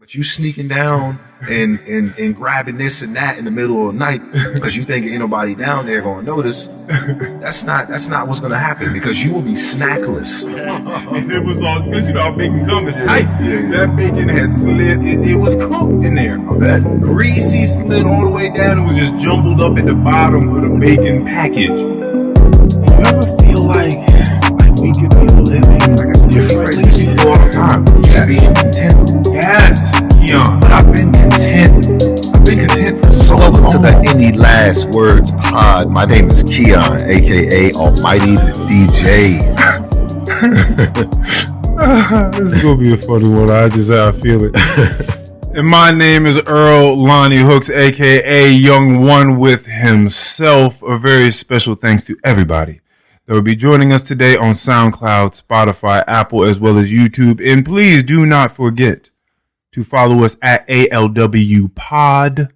But you sneaking down and grabbing this and that in the middle of the night because you think ain't nobody down there gonna notice. That's not what's gonna happen because you will be snackless. And it was all because how bacon comes tight. Yeah. That bacon had slid. It was cooked in there. That greasy slid all the way down. It was just jumbled up at the bottom of the bacon package. You ever feel like we could be living differently? All the time. Just being content. Yes, Keion. I've been content for so long. Welcome to the Any Last Words Pod. My name is Keion, aka Almighty the DJ. This is gonna be a funny one. I feel it. And my name is Earl Lonnie Hooks, aka Young One with himself. A very special thanks to everybody that will be joining us today on SoundCloud, Spotify, Apple, as well as YouTube. And please do not forget to follow us at ALW Pod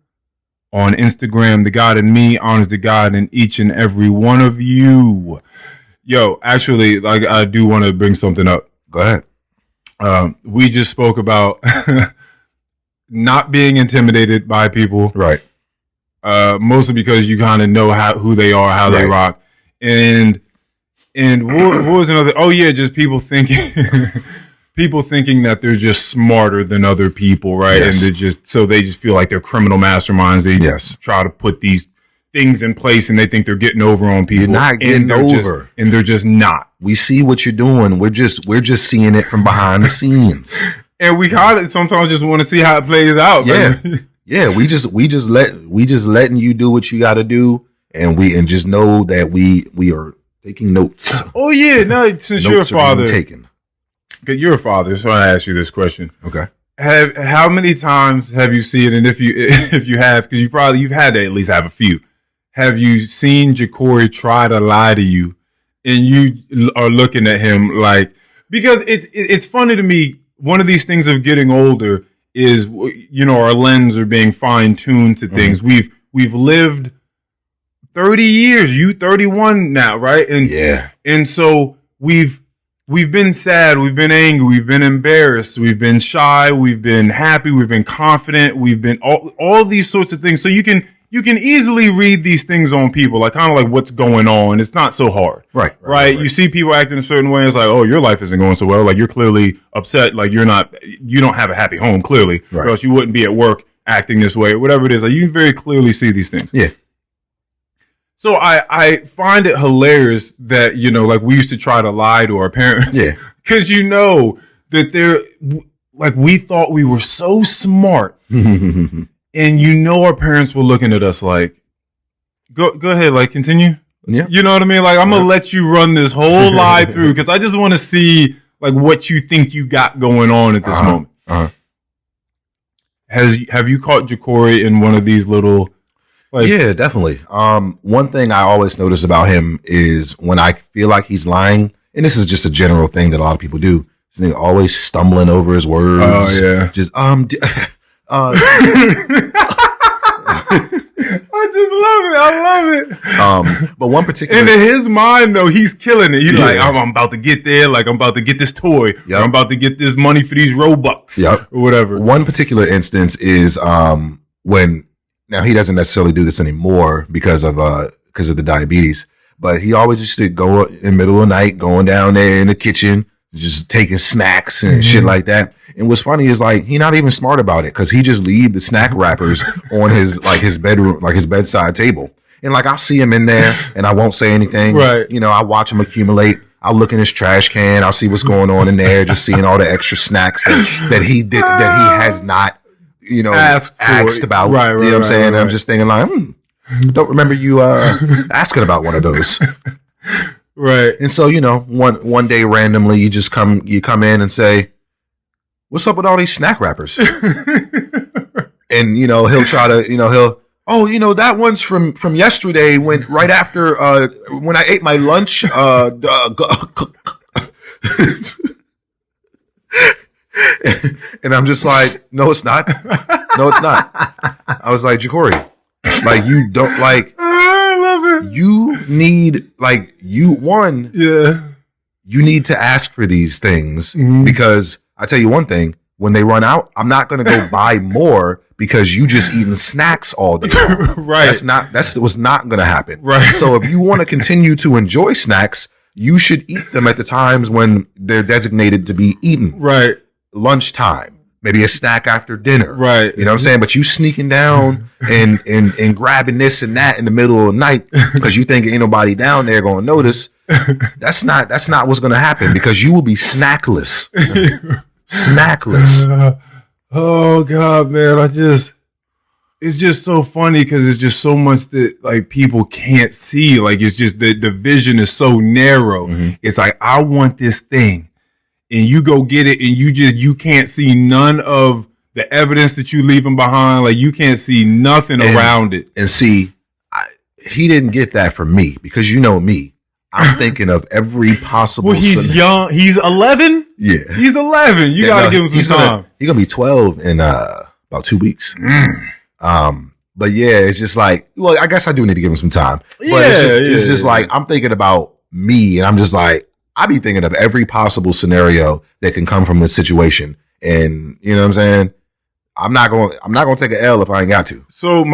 on Instagram. The God in me honors the God in each and every one of you. Yo, actually, I do want to bring something up. Go ahead. We just spoke about not being intimidated by people. Right. Mostly because you kind of know who they are, how they rock. And what was another? Oh yeah, just people thinking that they're just smarter than other people, right? Yes. And they just feel like they're criminal masterminds. They try to put these things in place, and they think they're getting over on people. You're not getting over, and they're just not. We see what you're doing. We're just seeing it from behind the scenes, and we kind of sometimes just want to see how it plays out. Yeah, yeah. We just letting you do what you got to do, and just know that we are taking notes. Oh yeah, no. Since you're a father, taken. You're a father, so I ask you this question. Okay. How many times have you seen, and if you have, because you've had to at least have a few, have you seen Jacory try to lie to you, and you are looking at him like, because it's funny to me. One of these things of getting older is, our lens are being fine tuned to things. Mm-hmm. We've lived 30 years. You 31 now, right? And so we've been sad, we've been angry, we've been embarrassed, we've been shy, we've been happy, we've been confident, we've been all these sorts of things. So you can easily read these things on people, like kind of like what's going on. It's not so hard. Right. You see people acting a certain way. It's like, oh, your life isn't going so well. Like you're clearly upset. Like you don't have a happy home, clearly, or else you wouldn't be at work acting this way or whatever it is. Like you can very clearly see these things. Yeah. So I find it hilarious that, like we used to try to lie to our parents. Yeah. Because that we thought we were so smart. And our parents were looking at us like, go ahead, like continue. Yeah. You know what I mean? Like I'm going to let you run this whole lie through because I just want to see like what you think you got going on at this moment. Have you caught Jacory in one of these little... yeah, definitely. One thing I always notice about him is when I feel like he's lying, and this is just a general thing that a lot of people do, is they always stumbling over his words. Oh yeah. Just I love it. But one particular, and in his mind though, he's killing it. He's like, I'm about to get there. Like I'm about to get this toy. Yep. I'm about to get this money for these Robux. Yep. Or whatever. One particular instance is when. Now he doesn't necessarily do this anymore because of the diabetes, but he always used to go in the middle of the night, going down there in the kitchen, just taking snacks and shit like that. And what's funny is like he not even smart about it because he just leave the snack wrappers on his bedroom, like his bedside table, and like I'll see him in there and I won't say anything. Right. I watch him accumulate. I'll look in his trash can. I'll see what's going on in there, just seeing all the extra snacks that he has not. Asked about. Right, you know what I'm saying? Right. I'm just thinking like, don't remember you asking about one of those. Right. And so, one day randomly you come in and say, what's up with all these snack wrappers? And he'll try to, that one's from yesterday right after when I ate my lunch. And I'm just like, no, it's not. No, it's not. I was like, Jacory, like you don't like. I love it. You need you need to ask for these things because I tell you one thing: when they run out, I'm not going to go buy more because you just eating snacks all day long. Right. That's what's not going to happen. Right. So if you want to continue to enjoy snacks, you should eat them at the times when they're designated to be eaten. Right. Lunchtime, maybe a snack after dinner. Right. You know what I'm saying? But you sneaking down and grabbing this and that in the middle of the night because you think ain't nobody down there going to notice. That's not what's going to happen because you will be snackless. Snackless. Oh God, man. It's just so funny because it's just so much that like people can't see. Like it's just the vision is so narrow. Mm-hmm. It's like, I want this thing and you go get it and you can't see none of the evidence that you leaving behind. Like you can't see nothing around it. And see, he didn't get that from me because you know me. I'm thinking of every possible. Well, he's young. He's 11. Yeah, he's 11. You gotta give him some time. He's gonna be 12 in about 2 weeks. But yeah, it's just like, well, I guess I do need to give him some time. But it's just like I'm thinking about me, and I'm just like, I be thinking of every possible scenario that can come from this situation, and you know what I'm saying. I'm not gonna take an L if I ain't got to. So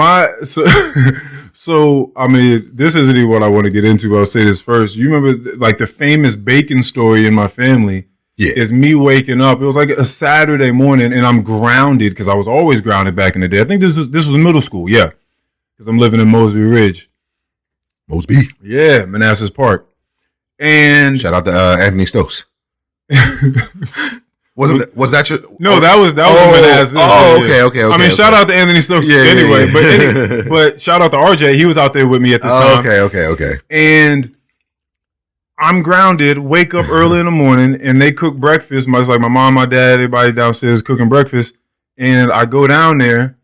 I mean, this isn't even what I want to get into. I'll say this first. You remember like the famous bacon story in my family? Yeah. Is me waking up. It was like a Saturday morning and I'm grounded because I was always grounded back in the day. I think this was middle school. Yeah. Because I'm living in Mosby Ridge. Mosby. Yeah. Manassas Park. And shout out to Anthony Stokes. Was that your? No, that was Manassas. Oh, okay. I mean, shout out to Anthony Stokes anyway. But shout out to RJ. He was out there with me at this time. Okay. And I'm grounded, wake up early in the morning, and they cook breakfast. My mom, my dad, everybody downstairs cooking breakfast. And I go down there.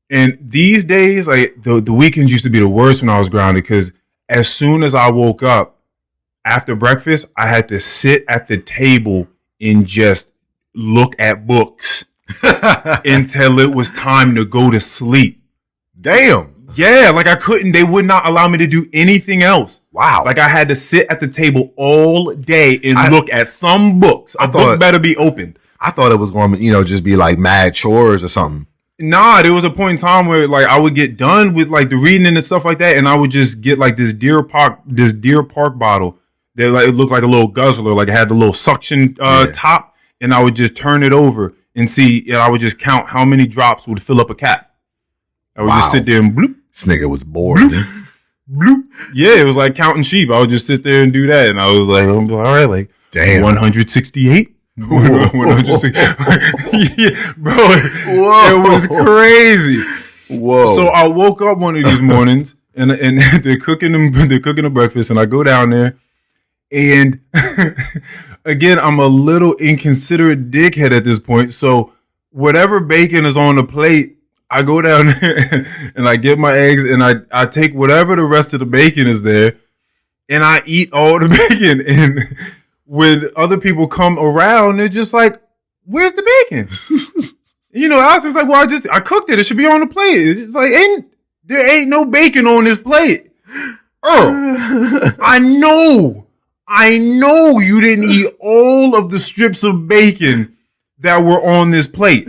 And these days, like the weekends used to be the worst when I was grounded because as soon as I woke up after breakfast, I had to sit at the table and just look at books until it was time to go to sleep. Damn. Yeah, like I couldn't. They would not allow me to do anything else. Wow. Like I had to sit at the table all day and look at some books. A book better be opened. I thought it was going to, just be like mad chores or something. Nah, there was a point in time where like I would get done with like the reading and stuff like that, and I would just get like this Deer Park bottle that like it looked like a little guzzler, like it had the little suction top, and I would just turn it over and see, and I would just count how many drops would fill up a cap. I would just sit there and bloop. This nigga was bored. Bloop, bloop. Yeah, it was like counting sheep. I would just sit there and do that, and I was like, all right, like damn, 168. 160. Yeah, bro, whoa. It was crazy. Whoa! So I woke up one of these mornings, and they're cooking the breakfast, and I go down there, and again, I'm a little inconsiderate dickhead at this point. So whatever bacon is on the plate, I go down there and I get my eggs and I take whatever the rest of the bacon is there and I eat all the bacon. And when other people come around, they're just like, where's the bacon? I was just like, well, I cooked it. It should be on the plate. It's just like, there ain't no bacon on this plate. Earl, I know you didn't eat all of the strips of bacon that were on this plate.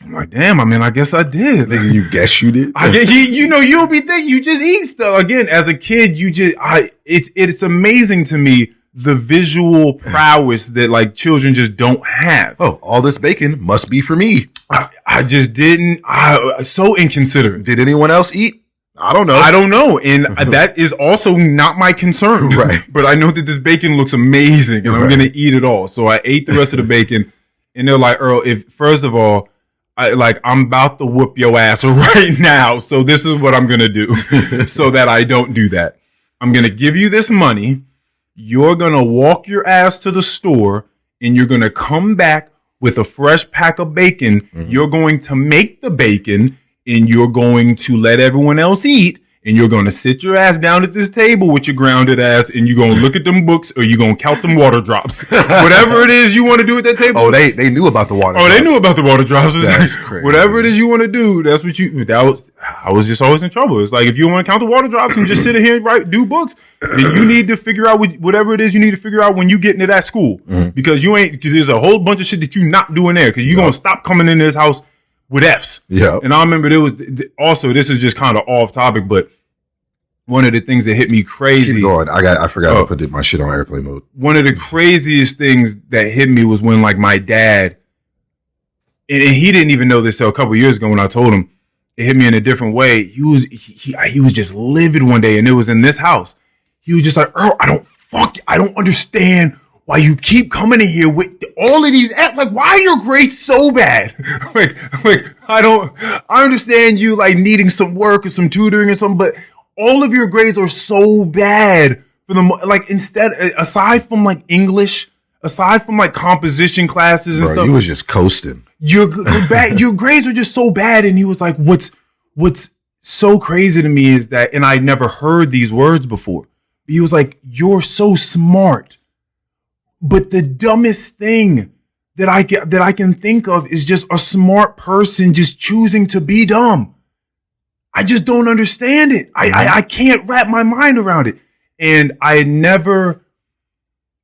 I'm like, damn, I mean, I guess I did. Nigga, you guess you did? You'll be thinking, you just eat stuff. Again, as a kid, it's amazing to me the visual prowess that like children just don't have. Oh, all this bacon must be for me. I just didn't. So inconsiderate. Did anyone else eat? I don't know. And that is also not my concern. Right. But I know that this bacon looks amazing and I'm going to eat it all. So I ate the rest of the bacon and they're like, Earl, first of all, I'm about to whoop your ass right now. So this is what I'm going to do so that I don't do that. I'm going to give you this money. You're going to walk your ass to the store and you're going to come back with a fresh pack of bacon. Mm-hmm. You're going to make the bacon and you're going to let everyone else eat. And you're going to sit your ass down at this table with your grounded ass and you're going to look at them books or you're going to count them water drops. Whatever it is you want to do at that table. Oh, they knew about the water drops. Oh, they knew about the water drops. That's crazy. Whatever it is you want to do, that's what I was just always in trouble. It's like, if you want to count the water drops and just sit here and do books, then you need to figure out whatever it is you need to figure out when you get into that school. Because there's a whole bunch of shit that you're not doing there, because you're going to stop coming into this house with F's. Yeah. And I remember this is just kind of off topic, but one of the things that hit me crazy. Keep going. I forgot to put my shit on airplane mode. One of the craziest things that hit me was when, like, my dad, and he didn't even know this till a couple years ago when I told him. It hit me in a different way. He was just livid one day, and it was in this house. He was just like, Earl, I don't understand why you keep coming in here with all of these, like, why are your grades so bad? like, I understand you, like, needing some work or some tutoring or something, but all of your grades are so bad for them. Like, aside from, like, English, aside from, like, composition classes and stuff. You was just coasting. Your grades are just so bad. And he was like, what's so crazy to me is that, and I never heard these words before. He was like, you're so smart, but the dumbest thing that I can think of is just a smart person just choosing to be dumb. I just don't understand it. I can't wrap my mind around it. And I had never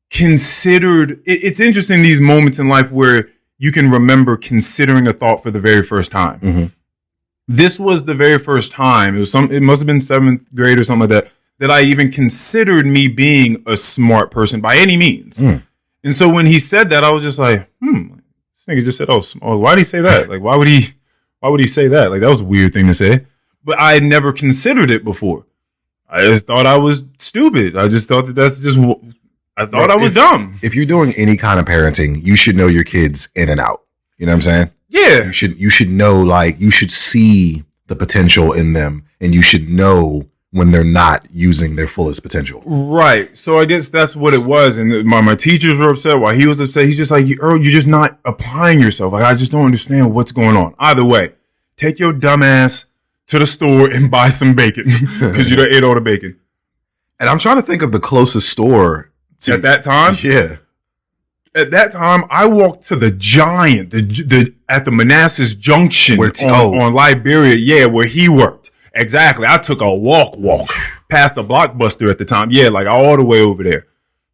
considered, it's interesting, these moments in life where you can remember considering a thought for the very first time. This was the very first time. It must have been 7th grade or something like that I even considered me being a smart person by any means. And so when he said that, I was just like, this nigga just said, oh, why did he say that? Like, why would he say that? Like, that was a weird thing to say. But I had never considered it before. I just thought I was stupid. I just thought I thought I was dumb. If you're doing any kind of parenting, you should know your kids in and out. You know what I'm saying? Yeah. You should know, like, you should see the potential in them, and you should know when they're not using their fullest potential. Right. So I guess that's what it was. And my teachers were upset. While he was upset, he's just like, Earl, you're just not applying yourself. Like, I just don't understand what's going on. Either way, take your dumb ass to the store and buy some bacon, because you done ate all the bacon. And I'm trying to think of the closest store at that time. Yeah. At that time, I walked to the Giant, at the Manassas Junction on Liberia. Yeah, where he worked. Exactly. I took a walk past the Blockbuster at the time. Yeah, like all the way over there.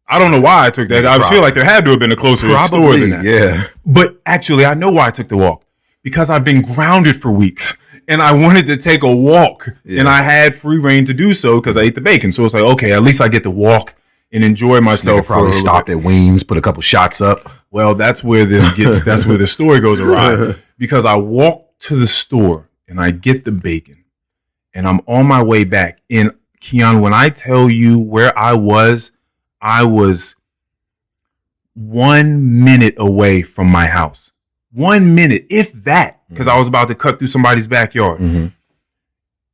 I don't know why I took that. I feel like there had to have been a closer store than that. Yeah. But actually, I know why I took the walk. Because I've been grounded for weeks. And I wanted to take a walk. Yeah. And I had free reign to do so because I ate the bacon. So it's like, okay, at least I get to walk and enjoy myself. Probably stopped at Weems, put a couple shots up. Well, that's where that's where the story goes awry. Because I walk to the store and I get the bacon and I'm on my way back. And Keion, when I tell you where I was 1 minute away from my house. 1 minute, if that, because I was about to cut through somebody's backyard. And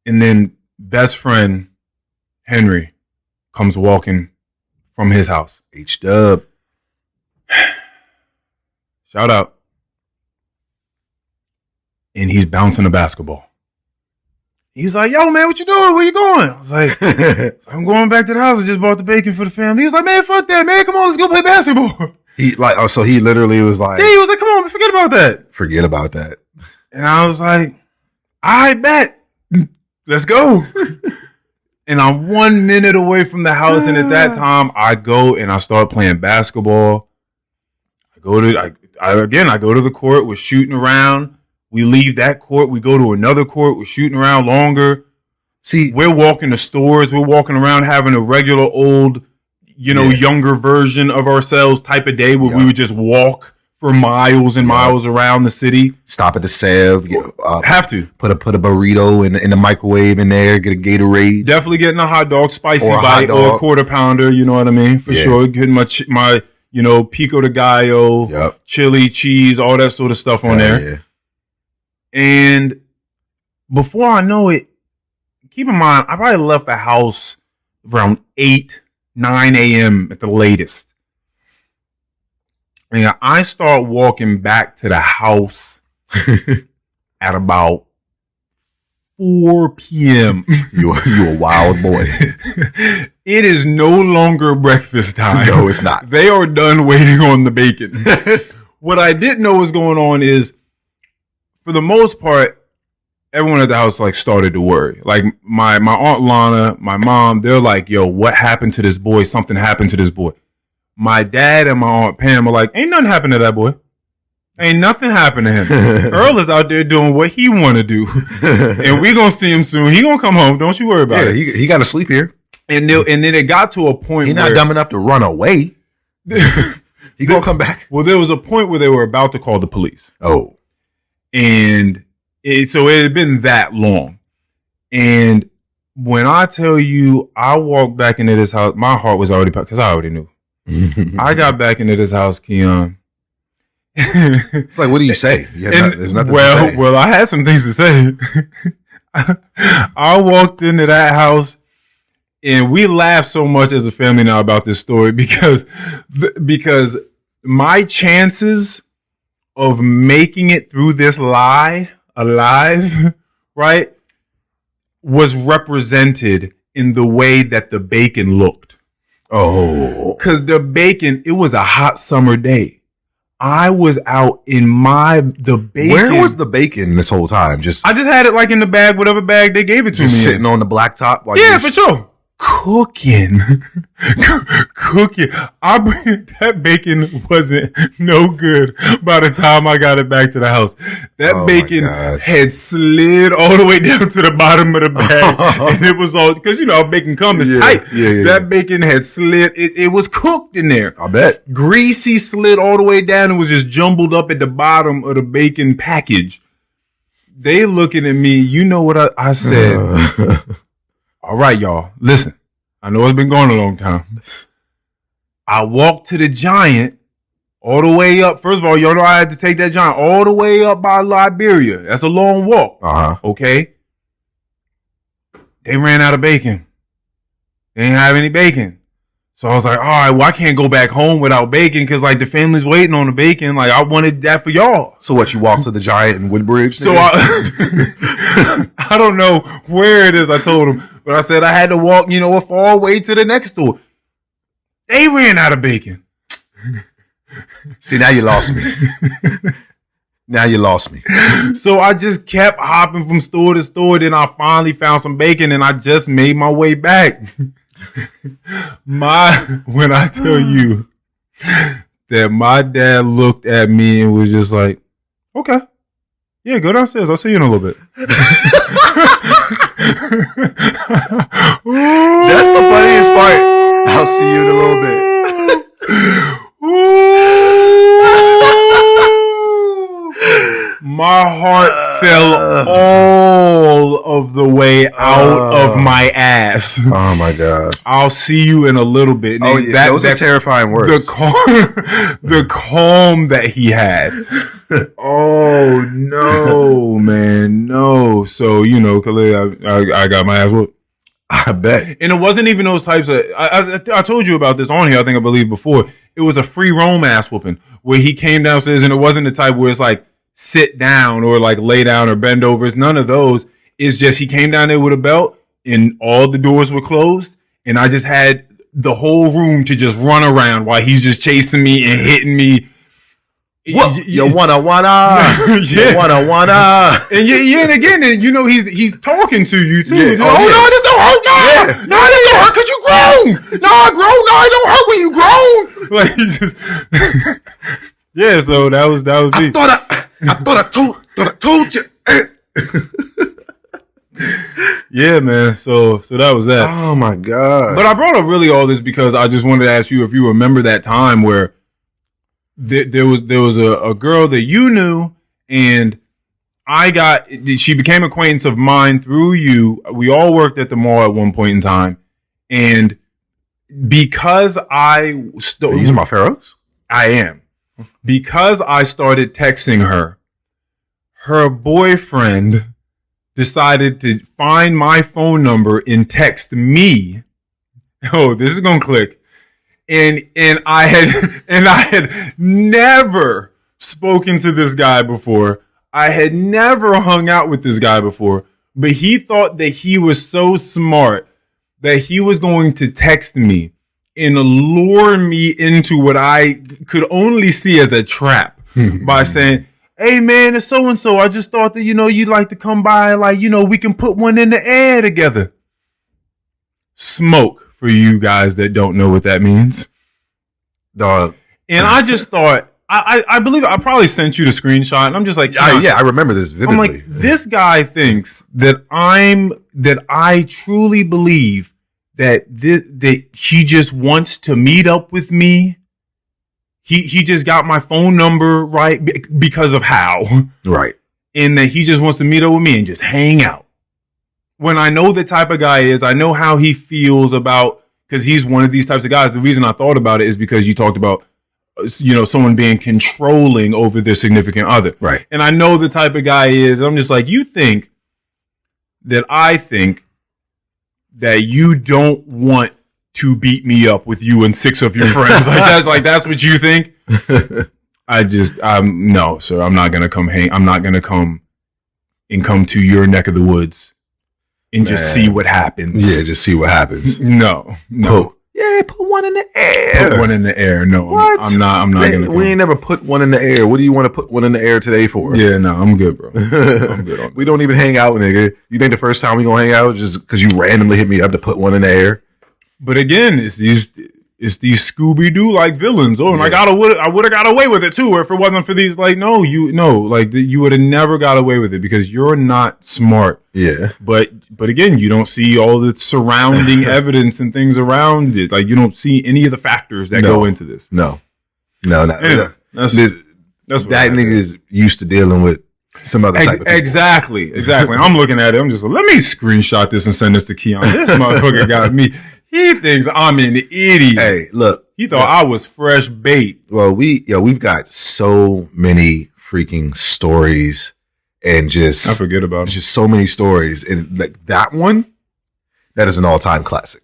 then best friend Henry comes walking from his house. H-Dub. Shout out. And he's bouncing a basketball. He's like, yo, man, what you doing? Where you going? I was like, I'm going back to the house. I just bought the bacon for the family. He was like, man, fuck that, man. Come on, let's go play basketball. So he literally was like, yeah, he was like, come on, forget about that. Forget about that. And I was like, I bet. Let's go. And I'm 1 minute away from the house. And at that time, I go and I start playing basketball. I go to the court. We're shooting around. We leave that court. We go to another court. We're shooting around longer. See, we're walking to stores. We're walking around having a regular old, younger version of ourselves type of day where we would just walk for miles and miles around the city. Stop at the Sev. Have to. Put a burrito in the microwave in there. Get a Gatorade. Definitely getting a hot dog, spicy bite, or a quarter pounder. You know what I mean? For sure. Getting my pico de gallo, chili, cheese, all that sort of stuff on there. Yeah. And before I know it, keep in mind, I probably left the house around 8, 9 a.m. at the latest. And I start walking back to the house at about 4 p.m. You a wild boy. It is no longer breakfast time. No, it's not. They are done waiting on the bacon. What I didn't know was going on is, for the most part, everyone at the house like started to worry. Like my Aunt Lana, my mom, they're like, yo, what happened to this boy? Something happened to this boy. My dad and my Aunt Pam are like, ain't nothing happened to that boy. Ain't nothing happened to him. Earl is out there doing what he want to do. And we going to see him soon. He going to come home. Don't you worry about it. He got to sleep here. And then it got to a point He's not dumb enough to run away. He going to come back. Well, there was a point where they were about to call the police. Oh. And so it had been that long. And when I tell you, I walked back into this house, my heart was already, because I already knew. I got back into this house, Keion. It's like, what do you say? There's nothing to say. Well, I had some things to say. I walked into that house, and we laugh so much as a family now about this story because my chances of making it through this lie alive, right, was represented in the way that the bacon looked. Oh. Because the bacon, it was a hot summer day. I was out in the bacon. Where was the bacon this whole time? I just had it like in the bag, whatever bag they gave it to me. Just sitting on the blacktop? Yeah, for sure. Cooking. That bacon wasn't no good by the time I got it back to the house. That bacon had slid all the way down to the bottom of the bag. And it was all, because bacon comes tight. Yeah. That bacon had slid. It was cooked in there. I bet. Greasy, slid all the way down and was just jumbled up at the bottom of the bacon package. They looking at me. You know what I said? All right, y'all, listen. I know it's been going a long time. I walked to the Giant all the way up. First of all, y'all know I had to take that Giant all the way up by Liberia. That's a long walk. Uh-huh. Okay. They ran out of bacon. They didn't have any bacon. So I was like, all right, well, I can't go back home without bacon because, like, the family's waiting on the bacon. Like, I wanted that for y'all. So what, you walked to the Giant in Woodbridge? So I don't know where it is, I told him. But I said I had to walk, a far way to the next store. They ran out of bacon. See, now you lost me. Now you lost me. So I just kept hopping from store to store. Then I finally found some bacon and I just made my way back. When I tell you that my dad looked at me and was just like, okay, yeah, go downstairs. I'll see you in a little bit. That's the funniest part. I'll see you in a little bit. My heart fell all of the way out of my ass. Oh my God. I'll see you in a little bit. Oh yeah, those are terrifying words. The calm that he had. Oh no, man, no. So Khalid, I got my ass whooped. I bet. And it wasn't even those types of. I told you about this on here. I believe before. It was a free roam ass whooping where he came downstairs, and it wasn't the type where it's like sit down or like lay down or bend over. It's none of those. It's just he came down there with a belt, and all the doors were closed, and I just had the whole room to just run around while he's just chasing me and hitting me. What? You wanna yeah. You wanna and and again, he's talking to you too. Yeah. No, this don't hurt. No, this don't hurt because you grown. No, grown. No, it don't hurt when you grown. Like he just yeah. So that was me. I thought I told you. Yeah, man. So that was that. Oh my God. But I brought up really all this because I just wanted to ask you if you remember that time where there was a girl that you knew, and she became an acquaintance of mine through you. We all worked at the mall at one point in time, and because these are my pharaohs? I am. Because I started texting her boyfriend decided to find my phone number and text me. Oh, this is gonna click. And I had never spoken to this guy before. I had never hung out with this guy before. But he thought that he was so smart that he was going to text me and lure me into what I could only see as a trap by saying, hey man, it's so and so. I just thought that you'd like to come by, like we can put one in the air together. Smoke for you guys that don't know what that means, Dog. And I just thought. I believe I probably sent you the screenshot, and I'm just like, I remember this vividly. I'm like, this guy thinks that I truly believe that that he just wants to meet up with me. He just got my phone number right because of how, right, and that he just wants to meet up with me and just hang out. When I know the type of guy is, I know how he feels about, because he's one of these types of guys. The reason I thought about it is because you talked about, someone being controlling over their significant other. Right. And I know the type of guy he is. I'm just like, you think that I think that you don't want to beat me up with you and 6 of your friends. That's what you think? No, sir. I'm not going to come I'm not going to come to your neck of the woods and just see what happens. Yeah, just see what happens. No. Yeah, put one in the air. Put one in the air. No, what? I'm not going to. We ain't never put one in the air. What do you want to put one in the air today for? Yeah, no, I'm good, bro. I'm good on We don't even hang out, nigga. You think the first time we gonna hang out just because you randomly hit me up to put one in the air? But again, it's these Scooby-Doo like villains. Oh, and I would have got away with it too. If it wasn't for these, you would have never got away with it because you're not smart. Yeah. But again, you don't see all the surrounding evidence and things around it. Like you don't see any of the factors that go into this. No. Anyway, that's that nigga is used to dealing with some other type of people. Exactly. I'm looking at it. I'm just like, let me screenshot this and send this to Keion. This motherfucker got me. He thinks I'm an idiot. Hey, look. He thought I was fresh bait. Well, we've got so many freaking stories and just I forget about it. Just so many stories. And like that one, that is an all-time classic.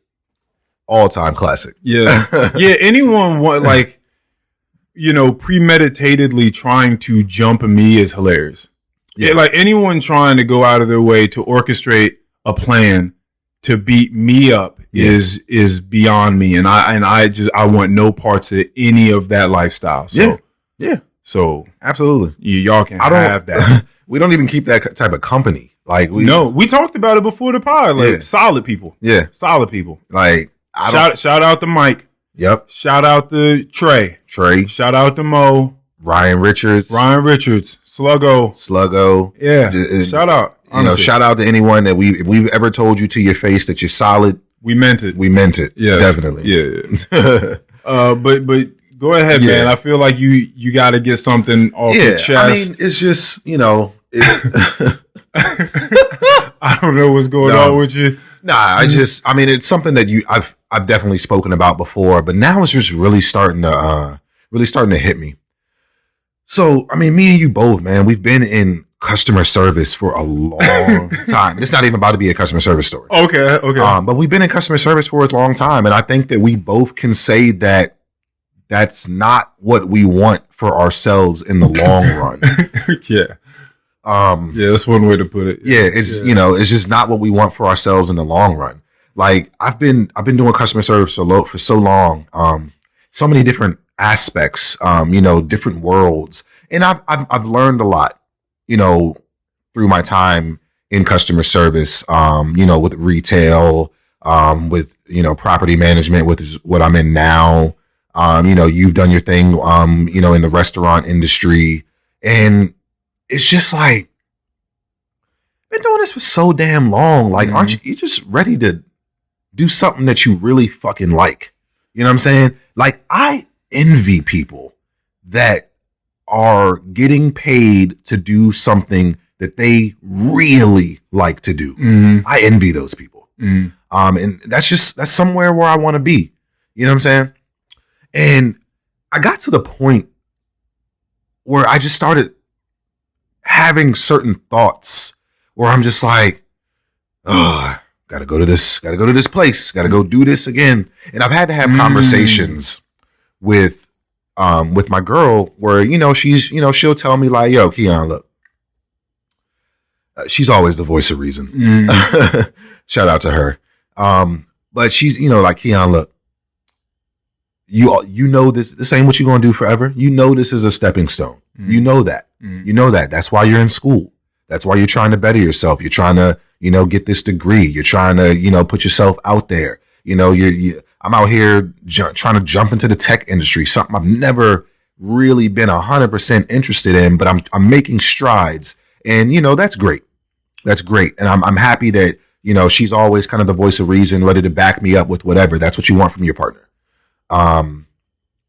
All-time classic. Yeah. Yeah, anyone premeditatedly trying to jump me is hilarious. Yeah. Like anyone trying to go out of their way to orchestrate a plan to beat me up is beyond me, and I want no parts of any of that lifestyle. So yeah. So absolutely, y'all can have that. We don't even keep that type of company. Like we talked about it before the pod. Like solid people. Yeah, solid people. Like shout out to Mike. Yep. Shout out to Trey. Shout out to Mo. Ryan Richards. Sluggo. Yeah. Shout out. Honestly. Shout out to anyone that if we've ever told you to your face that you're solid. We meant it. Yes. Definitely. Yeah. But go ahead, man. I feel like you got to get something off your chest. I mean, it's just, I don't know what's going on with you. Nah, it's something that I've definitely spoken about before, but now it's just really starting to hit me. So, I mean, me and you both, man, we've been in customer service for a long time. It's not even about to be a customer service story. Okay. But we've been in customer service for a long time, and I think that we both can say that that's not what we want for ourselves in the long run. Yeah. That's one way to put it. Yeah, it's just not what we want for ourselves in the long run. Like I've been doing customer service for so long, so many different aspects, different worlds, and I've learned a lot, through my time in customer service, with retail, with property management, with what I'm in now. You've done your thing, in the restaurant industry, and it's just like, been doing this for so damn long. Like, aren't you just ready to do something that you really fucking like? You know what I'm saying? Like, I envy people that are getting paid to do something that they really like to do. I envy those people. And that's somewhere where I want to be. You know what I'm saying? And I got to the point where I just started having certain thoughts where I'm just like, gotta go to this place, gotta go do this again. And I've had to have conversations with my girl where, she'll tell me like, yo, Keion, look, she's always the voice of reason. Shout out to her. But she's, like, Keion, look, you know this ain't what you're going to do forever. You know this is a stepping stone. You know that. You know that. That's why you're in school. That's why you're trying to better yourself. You're trying to, get this degree. You're trying to, put yourself out there. I'm out here trying to jump into the tech industry, something I've never really been 100% interested in, but I'm making strides, and that's great. That's great, and I'm happy that she's always kind of the voice of reason, ready to back me up with whatever. That's what you want from your partner. For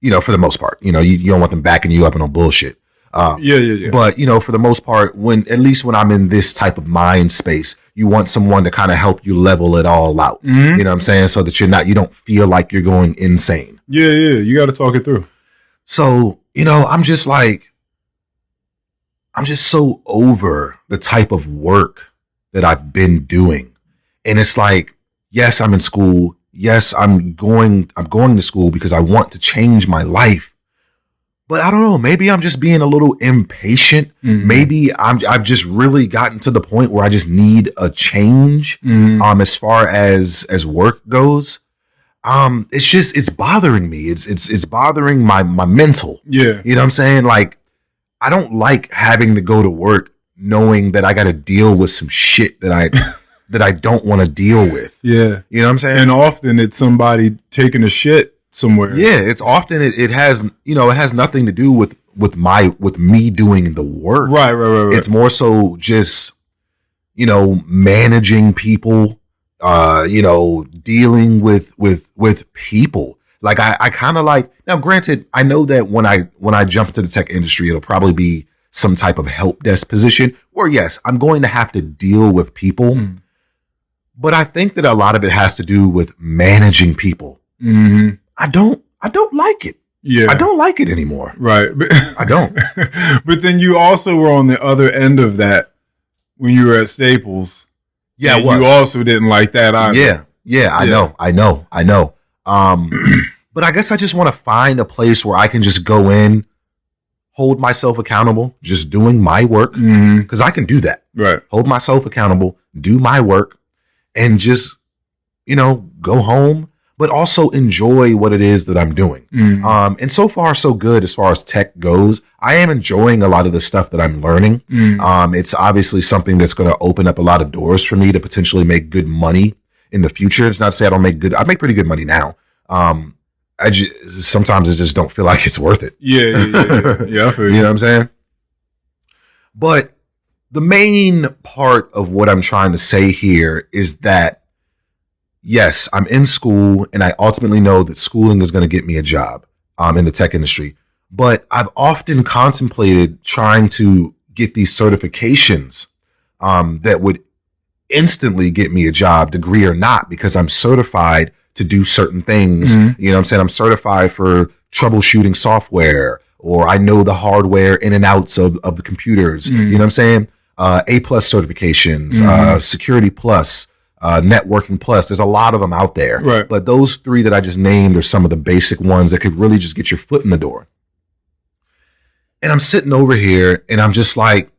the most part, you don't want them backing you up on bullshit. Yeah. But for the most part, at least when I'm in this type of mind space, you want someone to kind of help you level it all out. Mm-hmm. You know what I'm saying? So that you don't feel like you're going insane. Yeah. You got to talk it through. So, I'm just so over the type of work that I've been doing. And it's like, yes, I'm in school. Yes, I'm going to school because I want to change my life. But I don't know, maybe I'm just being a little impatient. Mm-hmm. Maybe I've just really gotten to the point where I just need a change. Mm-hmm. As far as work goes. It's bothering me. It's bothering my mental. Yeah. You know what I'm saying? Like, I don't like having to go to work knowing that I got to deal with some shit that I don't want to deal with. Yeah. You know what I'm saying? And often it's somebody taking a shit somewhere. Yeah, it's often it has nothing to do with me doing the work. Right. It's more so just managing people, dealing with people. Like I kind of like, now granted, I know that when I jump into the tech industry, it'll probably be some type of help desk position where, yes, I'm going to have to deal with people. But I think that a lot of it has to do with managing people. Mm-hmm. I don't like it. Yeah. I don't like it anymore. Right. I don't. But then you also were on the other end of that when you were at Staples. Yeah, and you also didn't like that either. Yeah, I know. But I guess I just want to find a place where I can just go in, hold myself accountable, just doing my work, because I can do that. Right. Hold myself accountable, do my work, and just, go home, but also enjoy what it is that I'm doing. And so far, so good as far as tech goes. I am enjoying a lot of the stuff that I'm learning. It's obviously something that's going to open up a lot of doors for me to potentially make good money in the future. It's not to say I make pretty good money now. Sometimes I just don't feel like it's worth it. Yeah. I feel you. You know what I'm saying? But the main part of what I'm trying to say here is that, yes, I'm in school and I ultimately know that schooling is going to get me a job in the tech industry. But I've often contemplated trying to get these certifications that would instantly get me a job, degree or not, because I'm certified to do certain things. You know what I'm saying? I'm certified for troubleshooting software, or I know the hardware in and outs of the computers. You know what I'm saying? A+ certifications, Security Plus, Networking Plus. There's a lot of them out there. Right. But those three that I just named are some of the basic ones that could really just get your foot in the door. And I'm sitting over here and I'm just like,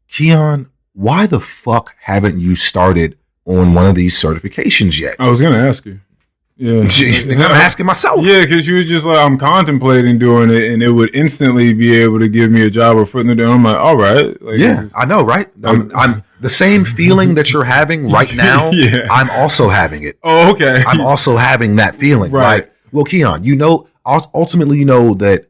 Keion, why the fuck haven't you started on one of these certifications yet? I was going to ask you. Yeah. I'm asking myself. Yeah, because you was just like, I'm contemplating doing it, and it would instantly be able to give me a job or foot in the door. I'm like, all right. Like, yeah, I know, right? I'm the same feeling that you're having right now. Yeah. I'm also having it. Oh, okay. I'm also having that feeling. Right. Like, well, Keion, ultimately, that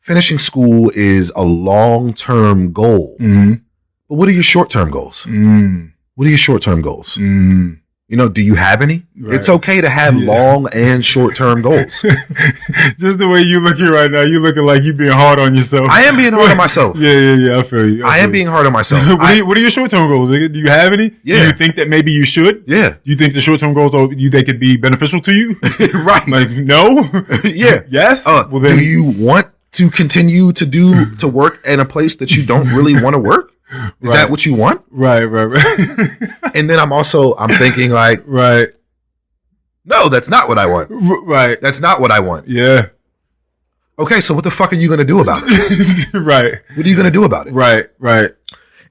finishing school is a long-term goal. But what are your short-term goals? What are your short-term goals? Do you have any? Right. It's okay to have long and short-term goals. Just the way you looking right now, you looking like you being hard on yourself. I am being hard on myself. Yeah. I feel you. I am being hard on myself. What are your short-term goals? Do you have any? Yeah. Do you think that maybe you should? Yeah. Do you think the short-term goals they could be beneficial to you? Right. Like, no? Yeah. Yes? Well, then, do you want to continue to work in a place that you don't really want to work? Is that what you want? Right. And then I'm thinking like, right. No, that's not what I want. Right. That's not what I want. Yeah. Okay, so what the fuck are you going to do about it? Right. What are you going to do about it? Right.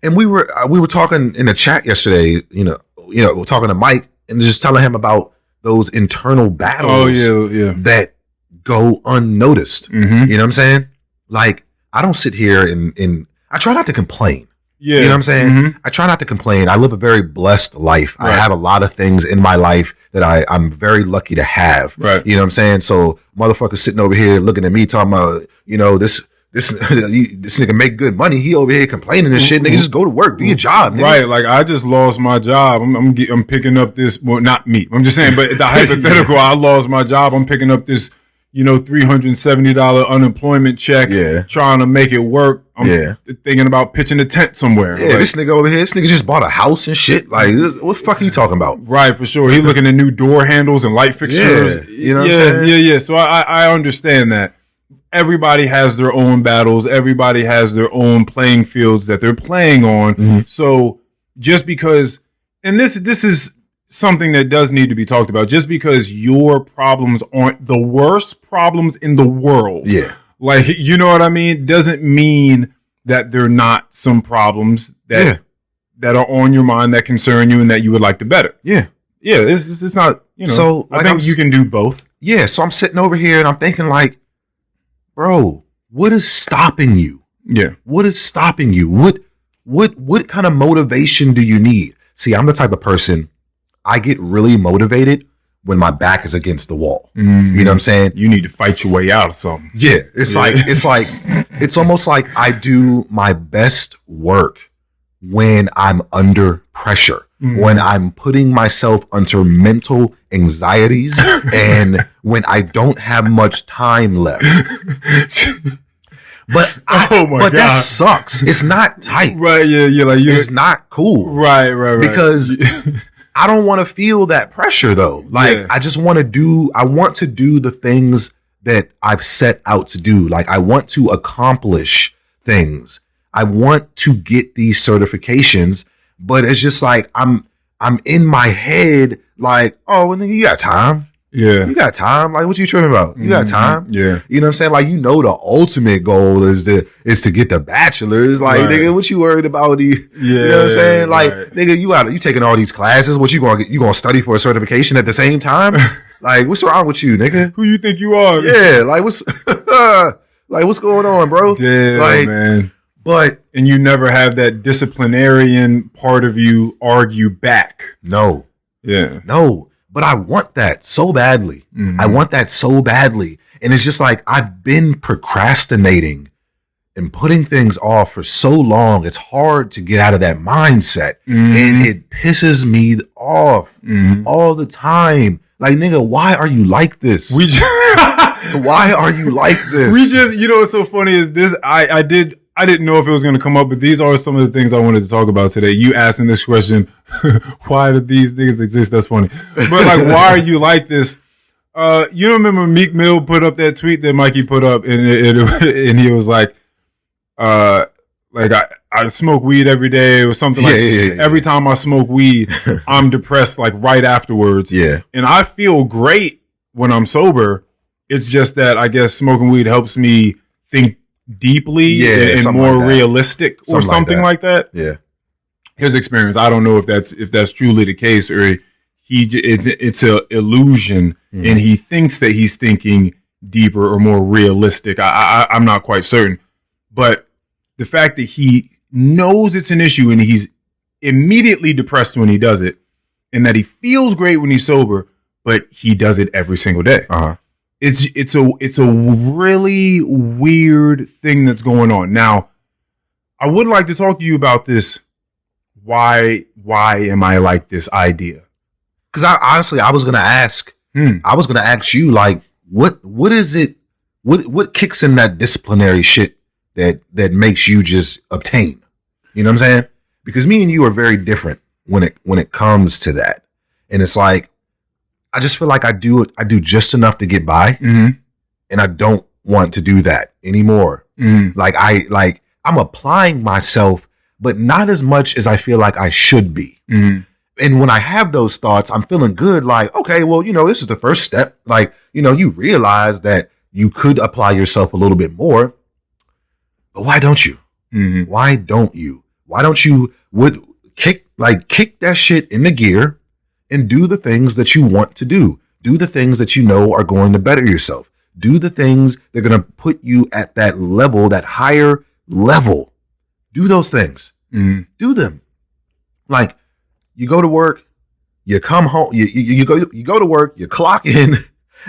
And we were talking in the chat yesterday, we're talking to Mike and just telling him about those internal battles yeah. that go unnoticed. You know what I'm saying? Like, I don't sit here and I try not to complain. Yeah. You know what I'm saying? Mhm. I try not to complain. I live a very blessed life. Right. I have a lot of things in my life that I'm very lucky to have. Right. You know what I'm saying? So motherfuckers sitting over here looking at me talking about, this nigga make good money. He over here complaining and shit. Nigga, just go to work, do your job. Nigga. Right, like I just lost my job. I'm picking up this. Well, not me. I'm just saying, but the hypothetical. I lost my job. I'm picking up this, $370 unemployment check. Yeah. Trying to make it work. I'm thinking about pitching a tent somewhere. Yeah, this nigga over here, this nigga just bought a house and shit. Like, what the fuck are you talking about? Right, for sure. He looking at new door handles and light fixtures. Yeah, you know what I'm saying? Yeah. So I understand that. Everybody has their own battles. Everybody has their own playing fields that they're playing on. Mm-hmm. So just because, and this is something that does need to be talked about, just because your problems aren't the worst problems in the world. Yeah. Like, you know what I mean? Doesn't mean that they're not some problems that are on your mind that concern you and that you would like to better. Yeah. Yeah. It's not, So I think you can do both. Yeah. So I'm sitting over here and I'm thinking like, bro, what is stopping you? Yeah. What is stopping you? What kind of motivation do you need? See, I'm the type of person, I get really motivated when my back is against the wall. Mm-hmm. You know what I'm saying? You need to fight your way out of something. Yeah. It's almost like I do my best work when I'm under pressure, when I'm putting myself under mental anxieties and when I don't have much time left. But that sucks. It's not tight. Right, yeah, like it's not cool. Right. Because I don't want to feel that pressure though. Like I want to do the things that I've set out to do. Like I want to accomplish things. I want to get these certifications, but it's just like I'm in my head like, oh, well, nigga, you got time. Yeah. You got time. Like, what you tripping about? You got time. Yeah. You know what I'm saying? Like, the ultimate goal is to get the bachelor's. Like, nigga, what you worried about? You know what I'm saying? Like, nigga, you taking all these classes. What you gonna study for a certification at the same time? Like, what's wrong with you, nigga? Who you think you are? Yeah. Like, what's going on, bro? Damn, like, man. And you never have that disciplinarian part of you argue back. No. Yeah. No. But I want that so badly. Mm-hmm. I want that so badly. And it's just like I've been procrastinating and putting things off for so long. It's hard to get out of that mindset. Mm-hmm. And it pisses me off all the time. Like, nigga, why are you like this? Why are you like this? What's so funny is this. I didn't know if it was going to come up, but these are some of the things I wanted to talk about today. You asking this question, why do these things exist? That's funny. But like, why are you like this? You remember Meek Mill put up that tweet that Mikey put up and he was like, I smoke weed every day or something every time I smoke weed, I'm depressed like right afterwards. Yeah. And I feel great when I'm sober. It's just that I guess smoking weed helps me think deeply and more like realistic or something like that. Yeah. His experience, I don't know if that's truly the case or it's an illusion and he thinks that he's thinking deeper or more realistic. I'm not quite certain. But the fact that he knows it's an issue and he's immediately depressed when he does it and that he feels great when he's sober, but he does it every single day. Uh-huh. It's a really weird thing that's going on. Now, I would like to talk to you about this. Why am I like this idea? Because I was gonna ask. I was gonna ask you, like, what is it? What kicks in that disciplinary shit that makes you just obtain? You know what I'm saying? Because me and you are very different when it comes to that, and it's like. I just feel like I do just enough to get by, and I don't want to do that anymore. Like I'm applying myself, but not as much as I feel like I should be. And when I have those thoughts, I'm feeling good. Like, okay, well, this is the first step. Like, you realize that you could apply yourself a little bit more, but why don't you? Why don't you? Why don't you kick that shit into gear? And do the things that you want to do. Do the things that you know are going to better yourself. Do the things that are going to put you at that level, that higher level. Do those things. Do them. Like, you go to work, you come home, you go to work, you clock in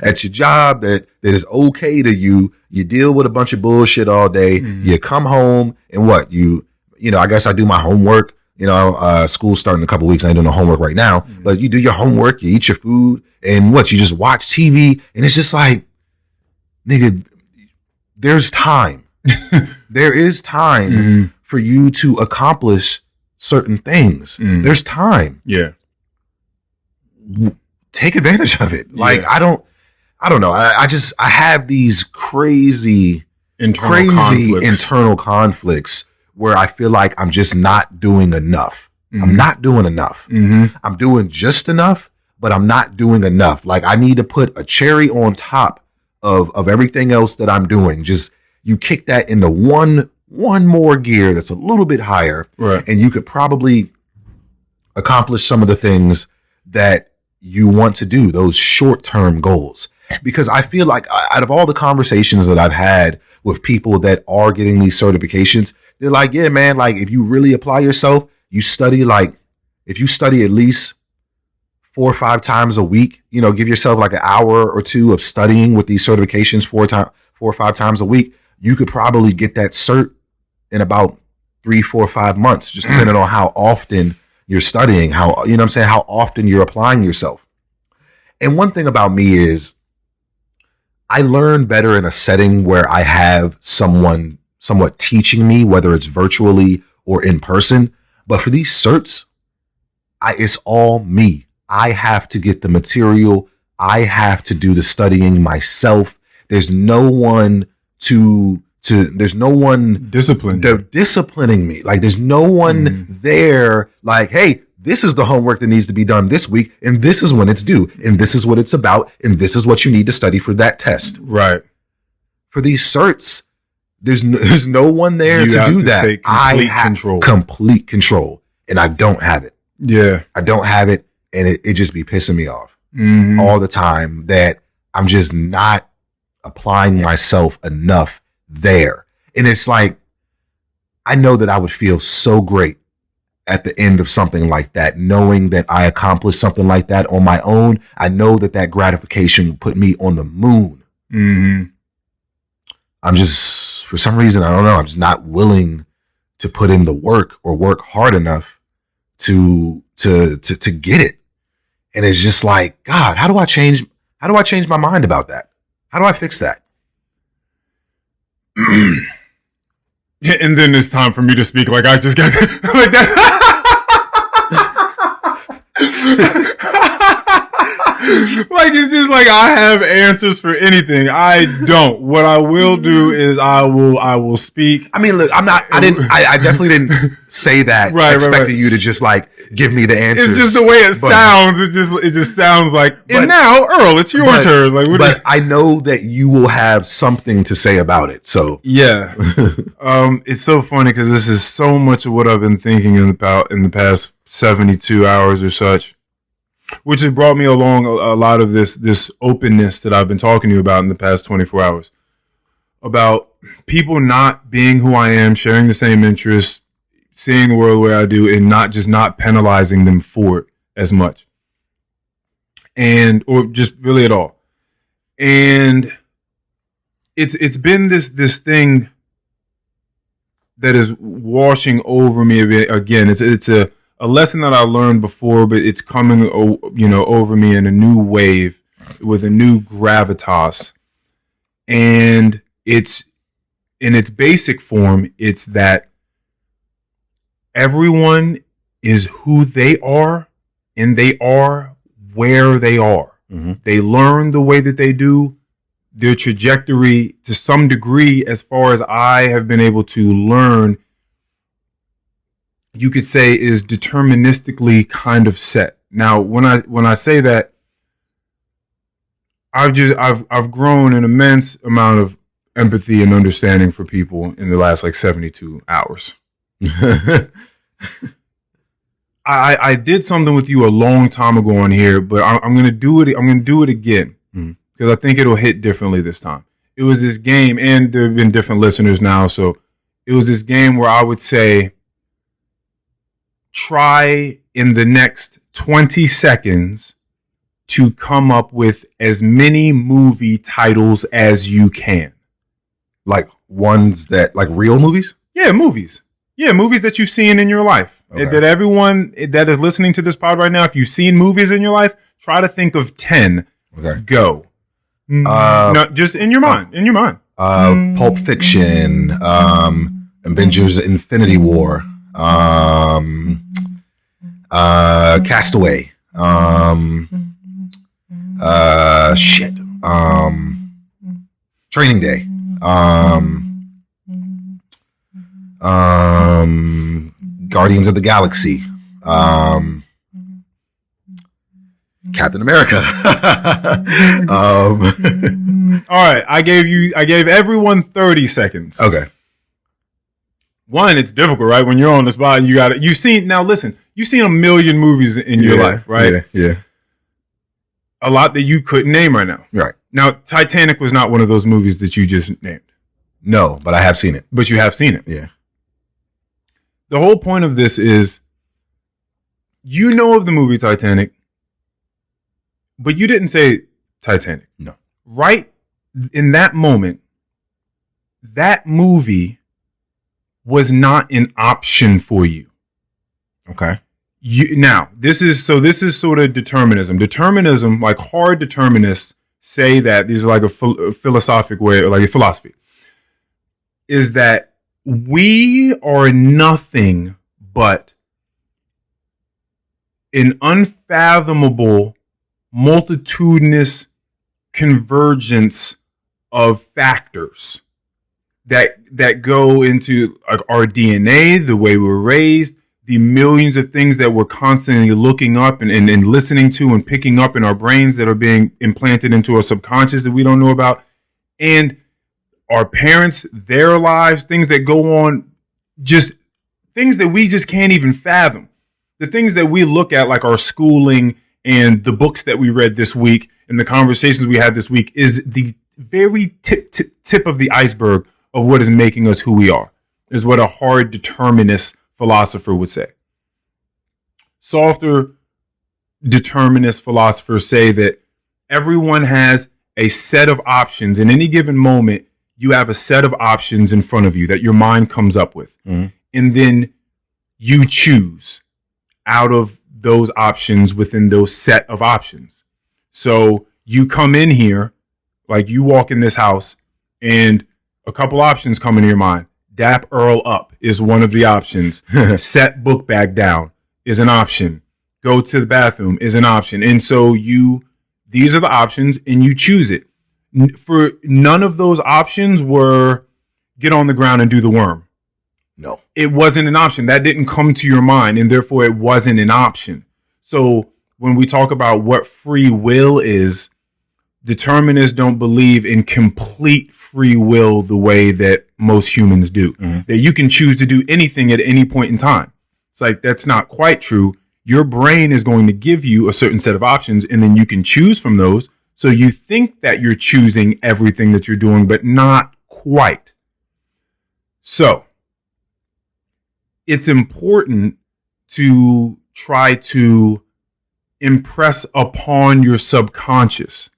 at your job that is okay to you. You deal with a bunch of bullshit all day. You come home and what? You know, I guess I do my homework. You know, school's starting in a couple weeks. I ain't doing no homework right now, but you do your homework, you eat your food, and what? You just watch TV, and it's just like, nigga, there's time. There is time for you to accomplish certain things. There's time. Yeah. Take advantage of it. Like, I don't know. I have these crazy internal conflicts where I feel like I'm just not doing enough. I'm not doing enough. I'm doing just enough, but I'm not doing enough. Like, I need to put a cherry on top of everything else that I'm doing. Just, you kick that into one more gear that's a little bit higher, right, and you could probably accomplish some of the things that you want to do, those short-term goals. Because I feel like out of all the conversations that I've had with people that are getting these certifications, they're like, yeah, man, like, if you really apply yourself, you study, like, if you study at least 4 or 5 times a week, you know, give yourself like an hour or two of studying with these certifications 4 or 5 times a week, you could probably get that cert in about 3, 4, 5 months, just depending on how often you're studying, how, you know what I'm saying, how often you're applying yourself. And one thing about me is I learn better in a setting where I have someone somewhat teaching me, whether it's virtually or in person. But for these certs, it's all me. I have to get the material. I have to do the studying myself. There's no one there's no one disciplining me. Like, there's no one there like, hey, this is the homework that needs to be done this week, and this is when it's due, and this is what it's about, and this is what you need to study for that test. Right. For these certs, there's no one there to do that. I have complete control, and I don't have it. Yeah. I don't have it, and it just be pissing me off all the time that I'm just not applying myself enough there. And it's like, I know that I would feel so great at the end of something like that, knowing that I accomplished something like that on my own. I know that gratification would put me on the moon. I'm just, for some reason, I don't know, I'm just not willing to put in the work or work hard enough to get it. And it's just like, God, how do I change my mind about that? How do I fix that? And then it's time for me to speak like I just got like that. Like, it's just like I have answers for anything. I don't. What I will do is I will speak. I mean, look, I definitely didn't say that expecting you to just like give me the answers. It's just the way it sounds. It just sounds like, and now, Earl, it's your turn. Like, but I know that you will have something to say about it. So yeah. It's so funny because this is so much of what I've been thinking about in the past 72 hours or such, which has brought me along a lot of this openness that I've been talking to you about in the past 24 hours, about people not being who I am, sharing the same interests, seeing the world the way I do, and not penalizing them for it as much, or just really at all. And it's been this thing that is washing over me again. It's a lesson that I learned before, but it's coming, over me in a new wave with a new gravitas. And it's, in its basic form, it's that everyone is who they are, and they are where they are. They learn the way that they do. Their trajectory, to some degree, as far as I have been able to learn, you could say, is deterministically kind of set. Now, when I say that, I've grown an immense amount of empathy and understanding for people in the last 72 hours. I did something with you a long time ago on here, but I'm gonna do it. I'm gonna do it again, because because I think it'll hit differently this time. It was this game, and there have been different listeners now, so it was this game where I would say, try in the next 20 seconds to come up with as many movie titles as you can. Like ones that, like real movies? Yeah, movies. Yeah, movies that you've seen in your life. Okay. That everyone that is listening to this pod right now, if you've seen movies in your life, try to think of 10. Okay. Go. No, just in your mind. In your mind. Pulp Fiction, Avengers Infinity War, Castaway, Training Day, Guardians of the Galaxy, Captain America. All right, I gave everyone 30 seconds. Okay. One, it's difficult, right? When you're on the spot and you've seen a million movies in your life, right? Yeah. A lot that you couldn't name right now. Right. Now, Titanic was not one of those movies that you just named. No, but I have seen it. But you have seen it. Yeah. The whole point of this is, you know of the movie Titanic, but you didn't say Titanic. No. Right in that moment, that movie was not an option for you. Okay. This is sort of determinism. Determinism, like hard determinists say that, these are like a philosophic way, or like a philosophy, is that we are nothing but an unfathomable, multitudinous convergence of factors that go into like our DNA, the way we're raised, the millions of things that we're constantly looking up and listening to and picking up in our brains that are being implanted into our subconscious that we don't know about, and our parents, their lives, things that go on, just things that we just can't even fathom. The things that we look at, like our schooling and the books that we read this week and the conversations we had this week, is the very tip of the iceberg of what is making us who we are, is what a hard determinist philosopher would say. Softer determinist philosophers say that everyone has a set of options. In any given moment, you have a set of options in front of you that your mind comes up with. Mm-hmm. And then you choose out of those options within those set of options. So you come in here, like you walk in this house, and a couple options come into your mind. Dap Earl up is one of the options. Set book bag down is an option. Go to the bathroom is an option. And so these are the options, and you choose it. For none of those options were get on the ground and do the worm. No. It wasn't an option. That didn't come to your mind, and therefore it wasn't an option. So when we talk about what free will is, determinists don't believe in complete free will the way that most humans do. Mm-hmm. That you can choose to do anything at any point in time. It's like, that's not quite true. Your brain is going to give you a certain set of options, and then you can choose from those. So you think that you're choosing everything that you're doing, but not quite. So it's important to try to impress upon your subconscious,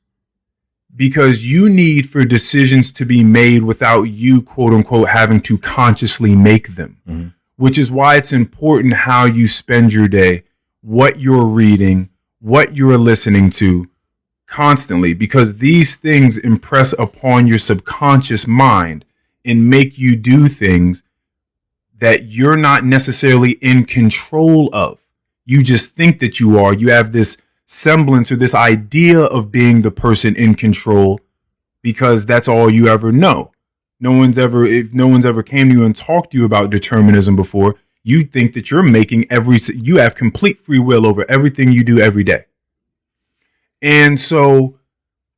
because you need for decisions to be made without you, quote unquote, having to consciously make them. Mm-hmm. Which is why it's important how you spend your day, what you're reading, what you're listening to constantly, because these things impress upon your subconscious mind and make you do things that you're not necessarily in control of. You just think that you are. You have this semblance or this idea of being the person in control because that's all you ever know. If no one's ever came to you and talked to you about determinism before, you think that you have complete free will over everything you do every day. And so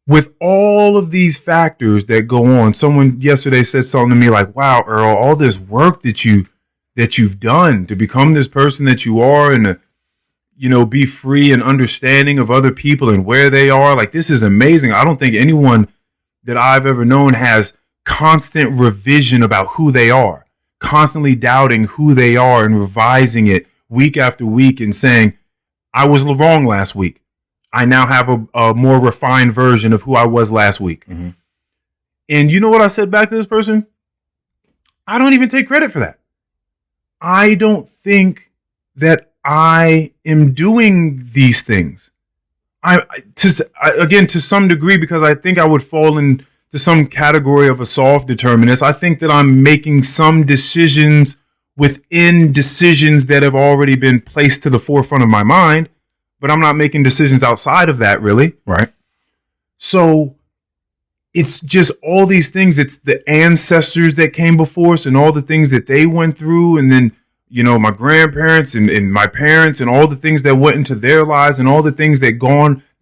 with all of these factors that go on, someone yesterday said something to me like, wow, Earl, all this work that you've done to become this person that you are, and be free and understanding of other people and where they are. Like, this is amazing. I don't think anyone that I've ever known has constant revision about who they are, constantly doubting who they are and revising it week after week and saying, I was wrong last week. I now have a more refined version of who I was last week. Mm-hmm. And you know what I said back to this person? I don't even take credit for that. I don't think that I am doing these things. Again, to some degree, because I think I would fall into some category of a soft determinist. I think that I'm making some decisions within decisions that have already been placed to the forefront of my mind, but I'm not making decisions outside of that, really. Right. So it's just all these things. It's the ancestors that came before us and all the things that they went through. And then, my grandparents and my parents and all the things that went into their lives and all the things that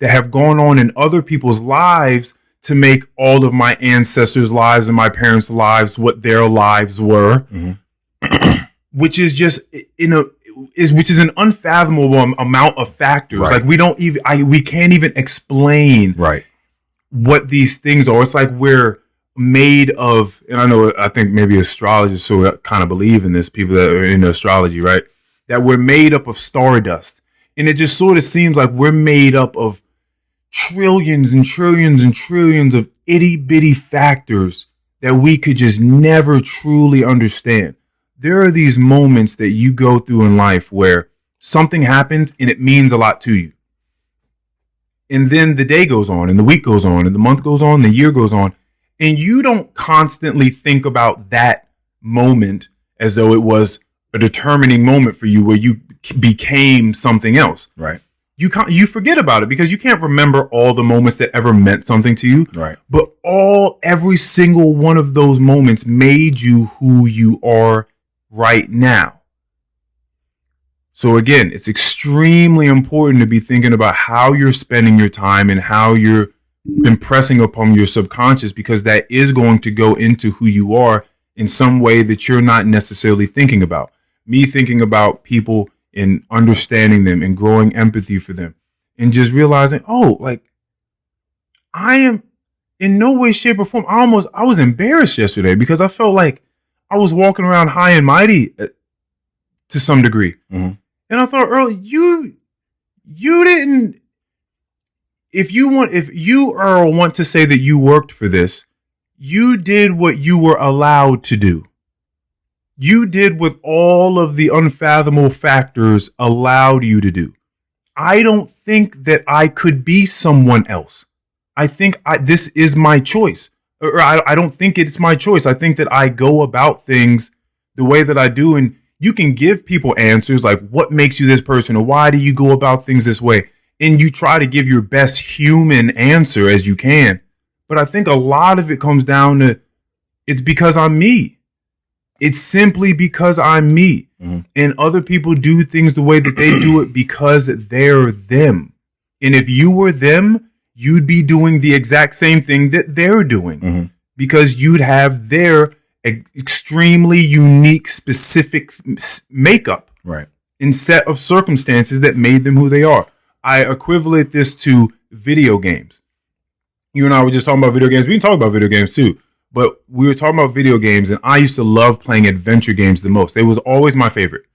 have gone on in other people's lives to make all of my ancestors' lives and my parents' lives what their lives were, mm-hmm. which is just which is an unfathomable amount of factors. Right. Like we can't even explain right. what these things are. It's like we're made of, and I think maybe astrologists who kind of believe in this, people that are into astrology, right? That we're made up of stardust. And it just sort of seems like we're made up of trillions and trillions and trillions of itty bitty factors that we could just never truly understand. There are these moments that you go through in life where something happens and it means a lot to you. And then the day goes on and the week goes on and the month goes on, the year goes on. And you don't constantly think about that moment as though it was a determining moment for you where you became something else. Right. You forget about it because you can't remember all the moments that ever meant something to you. Right. But every single one of those moments made you who you are right now. So again, it's extremely important to be thinking about how you're spending your time and how you're impressing upon your subconscious, because that is going to go into who you are in some way that you're not necessarily thinking about. Me thinking about people and understanding them and growing empathy for them and just realizing, I am in no way, shape, or form. I was embarrassed yesterday because I felt like I was walking around high and mighty to some degree. Mm-hmm. And I thought, Earl, you didn't. If you, Earl, want to say that you worked for this, you did what you were allowed to do. You did what all of the unfathomable factors allowed you to do. I don't think that I could be someone else. I think this is my choice. Or I don't think it's my choice. I think that I go about things the way that I do. And you can give people answers like, what makes you this person? Or why do you go about things this way? And you try to give your best human answer as you can. But I think a lot of it comes down to, it's because I'm me. It's simply because I'm me. Mm-hmm. And other people do things the way that they do it because they're them. And if you were them, you'd be doing the exact same thing that they're doing. Mm-hmm. Because you'd have their extremely unique, specific makeup. Right. And set of circumstances that made them who they are. I equivalent this to video games. You and I were just talking about video games. We can talk about video games too. But we were talking about video games, and I used to love playing adventure games the most. It was always my favorite.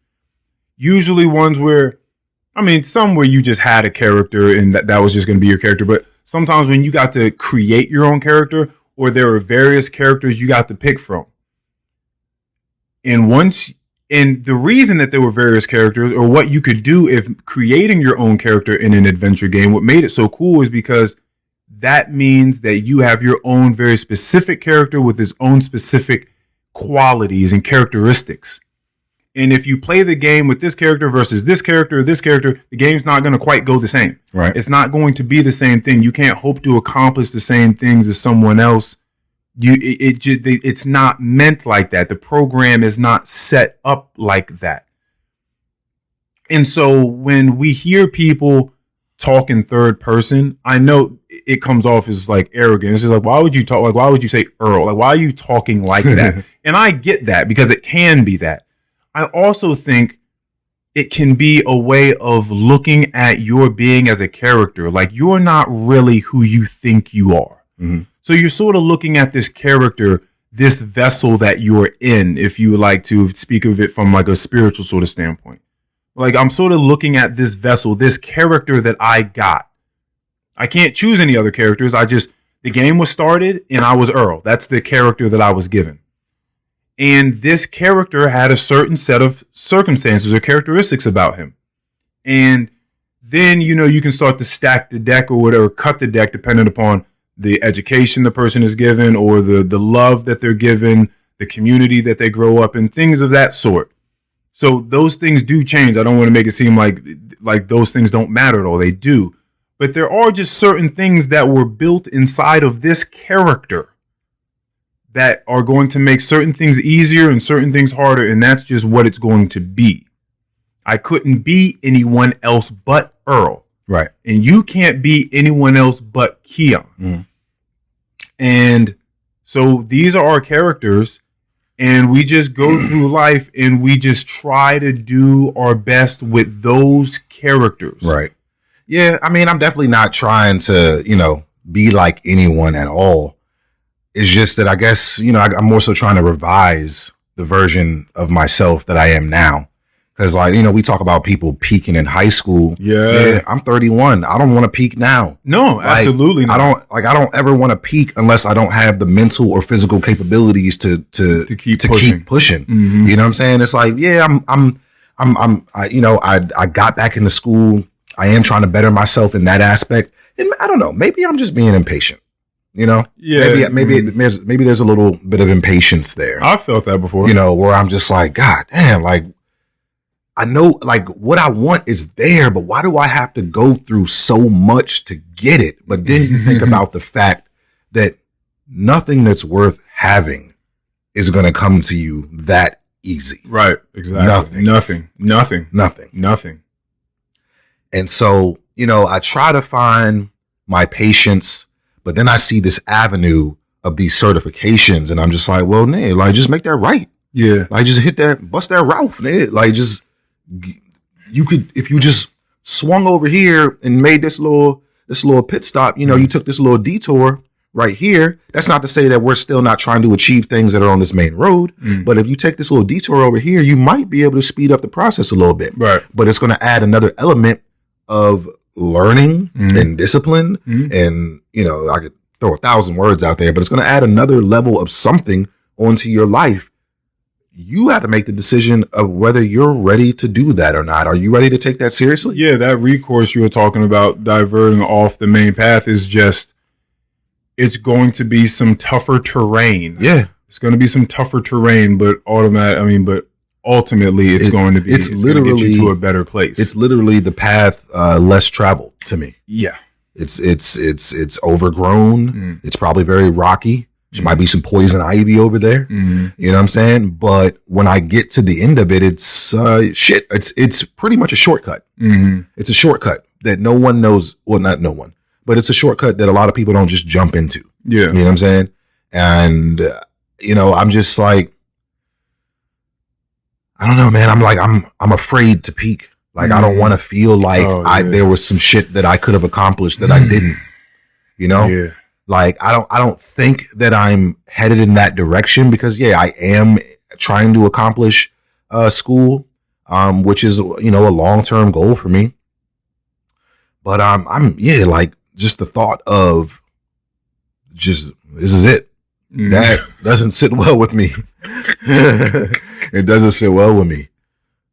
Usually ones where, some where you just had a character and that was just going to be your character. But sometimes when you got to create your own character, or there were various characters you got to pick from. And the reason that there were various characters, or what you could do if creating your own character in an adventure game, what made it so cool is because that means that you have your own very specific character with its own specific qualities and characteristics. And if you play the game with this character versus this character, the game's not going to quite go the same. Right. It's not going to be the same thing. You can't hope to accomplish the same things as someone else. It's not meant like that. The program is not set up like that. And so when we hear people talk in third person, I know it comes off as like arrogant. It's just like, why would you talk? Like, why would you say Earl? Like, why are you talking like that? And I get that because it can be that. I also think it can be a way of looking at your being as a character. Like, you're not really who you think you are. Mm-hmm. So you're sort of looking at this character, this vessel that you're in, if you would like to speak of it from like a spiritual sort of standpoint. Like, I'm sort of looking at this vessel, this character that I got. I can't choose any other characters. The game was started and I was Earl. That's the character that I was given. And this character had a certain set of circumstances or characteristics about him. And then, you can start to stack the deck or whatever, cut the deck depending upon the education the person is given or the love that they're given, the community that they grow up in, things of that sort. So those things do change. I don't want to make it seem like those things don't matter at all. They do. But there are just certain things that were built inside of this character that are going to make certain things easier and certain things harder. And that's just what it's going to be. I couldn't be anyone else but Earl. Right. And you can't be anyone else but Keion. Mm. And so these are our characters. And we just go through life and we just try to do our best with those characters. Right. Yeah. I mean, I'm definitely not trying to, be like anyone at all. It's just that I guess, I'm more so trying to revise the version of myself that I am now. Because, we talk about people peaking in high school. Yeah. I'm 31. I don't want to peak now. No, absolutely not. I don't ever want to peak unless I don't have the mental or physical capabilities to keep pushing. Mm-hmm. You know what I'm saying? It's like, yeah, I got back into school. I am trying to better myself in that aspect. And I don't know, maybe I'm just being impatient. Yeah. Maybe there's a little bit of impatience there. I felt that before. Where I'm just like, God damn, like, I know, like, what I want is there, but why do I have to go through so much to get it? But then you think about the fact that nothing that's worth having is going to come to you that easy. Right. Exactly. Nothing. And so, I try to find my patience, but then I see this avenue of these certifications and I'm just like, well, nah, like, just make that right. Yeah. Like, just bust that Ralph, nah. Like, just, you could, if you just swung over here and made this little pit stop, you took this little detour right here. That's not to say that we're still not trying to achieve things that are on this main road. But if you take this little detour over here, you might be able to speed up the process a little bit. Right. But it's going to add another element of learning and discipline. And, I could throw 1,000 words out there, but it's going to add another level of something onto your life. You have to make the decision of whether you're ready to do that or not. Are you ready to take that seriously? Yeah, that recourse you were talking about, diverting off the main path, is just, it's going to be some tougher terrain. Yeah. It's going to be some tougher terrain, but ultimately it's going to be, it's literally get you to a better place. It's literally the path less traveled to me. Yeah. It's overgrown. It's probably very rocky. There might be some poison ivy over there. You know what I'm saying? But when I get to the end of it, it's shit. It's pretty much a shortcut. It's a shortcut that no one knows. Well, not no one, but it's a shortcut that a lot of people don't just jump into. Yeah. You know what I'm saying? And, I'm just like, I don't know, man. I'm afraid to peak. Like, I don't want to feel like there was some shit that I could have accomplished that I didn't, Yeah. Like, I don't think that I'm headed in that direction because, I am trying to accomplish school, which is, a long-term goal for me. But like, just the thought of just, this is it. That doesn't sit well with me. It doesn't sit well with me.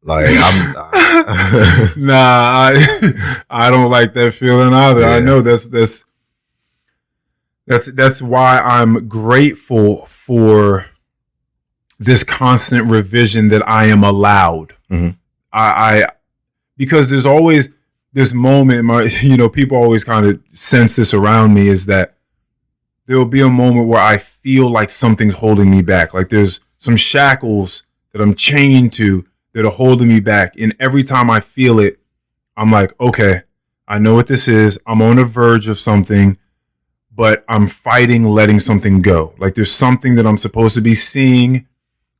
Like, nah, I don't like that feeling either. Yeah. I know that's why I'm grateful for this constant revision that I am allowed. Because there's always this moment, people always kind of sense this around me, is that there will be a moment where I feel like something's holding me back. Like there's some shackles that I'm chained to that are holding me back. And every time I feel it, I'm like, okay, I know what this is. I'm on the verge of something, but I'm fighting letting something go. Like there's something that I'm supposed to be seeing,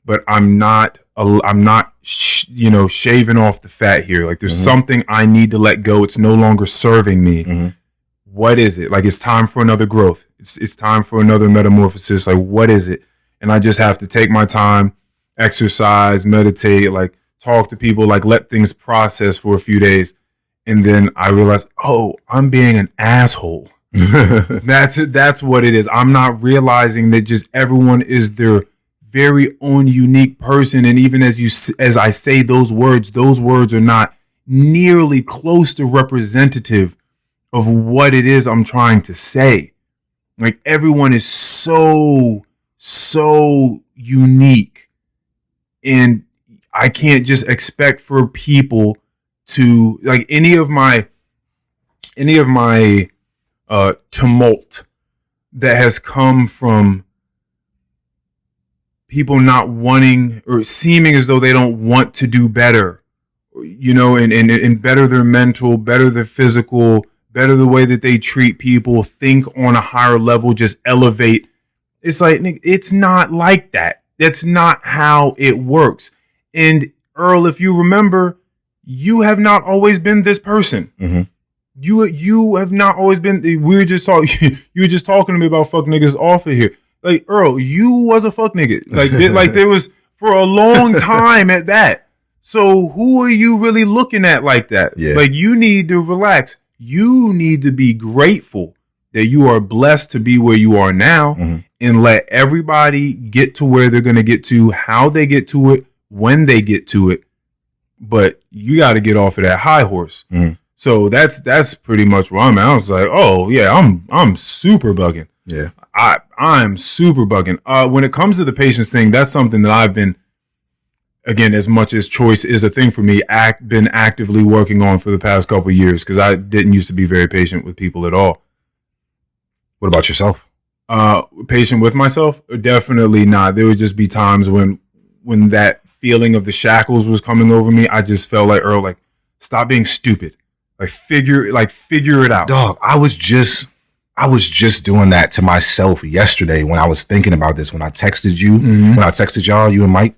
but I'm not shaving off the fat here. Like there's something I need to let go. It's no longer serving me. What is it? Like it's time for another growth. It's time for another metamorphosis. Like what is it? And I just have to take my time, exercise, meditate, like talk to people, like let things process for a few days. And then I realize, oh, I'm being an asshole. That's it. That's what it is. I'm not realizing that just everyone is their very own unique person. And even as I say those words are not nearly close to representative of what it is I'm trying to say. Like everyone is so unique. And I can't just expect for people to like any of my tumult that has come from people not wanting or seeming as though they don't want to do better, and better their mental, better their physical, better the way that they treat people, think on a higher level, just elevate. It's like, it's not like that. That's not how it works. And Earl, if you remember, you have not always been this person. You have not always been. You were just talking to me about fuck niggas off of here. Like Earl, you was a fuck nigga. Like there was for a long time at that. So who are you really looking at like that? Yeah. Like you need to relax. You need to be grateful that you are blessed to be where you are now, and let everybody get to where they're going to get to, how they get to it, when they get to it. But you got to get off of that high horse. So that's pretty much where I'm at. I was like, oh yeah, I'm super bugging. Yeah, I'm super bugging. When it comes to the patience thing, that's something that I've been, again, as much as choice is a thing for me, been actively working on for the past couple of years, because I didn't used to be very patient with people at all. What about yourself? Patient with myself? Definitely not. There would just be times when that feeling of the shackles was coming over me, I just felt like, Earl, like, stop being stupid. Figure it out. Dog, I was just doing that to myself yesterday when I was thinking about this, when I texted you, when I texted y'all, you and Mike,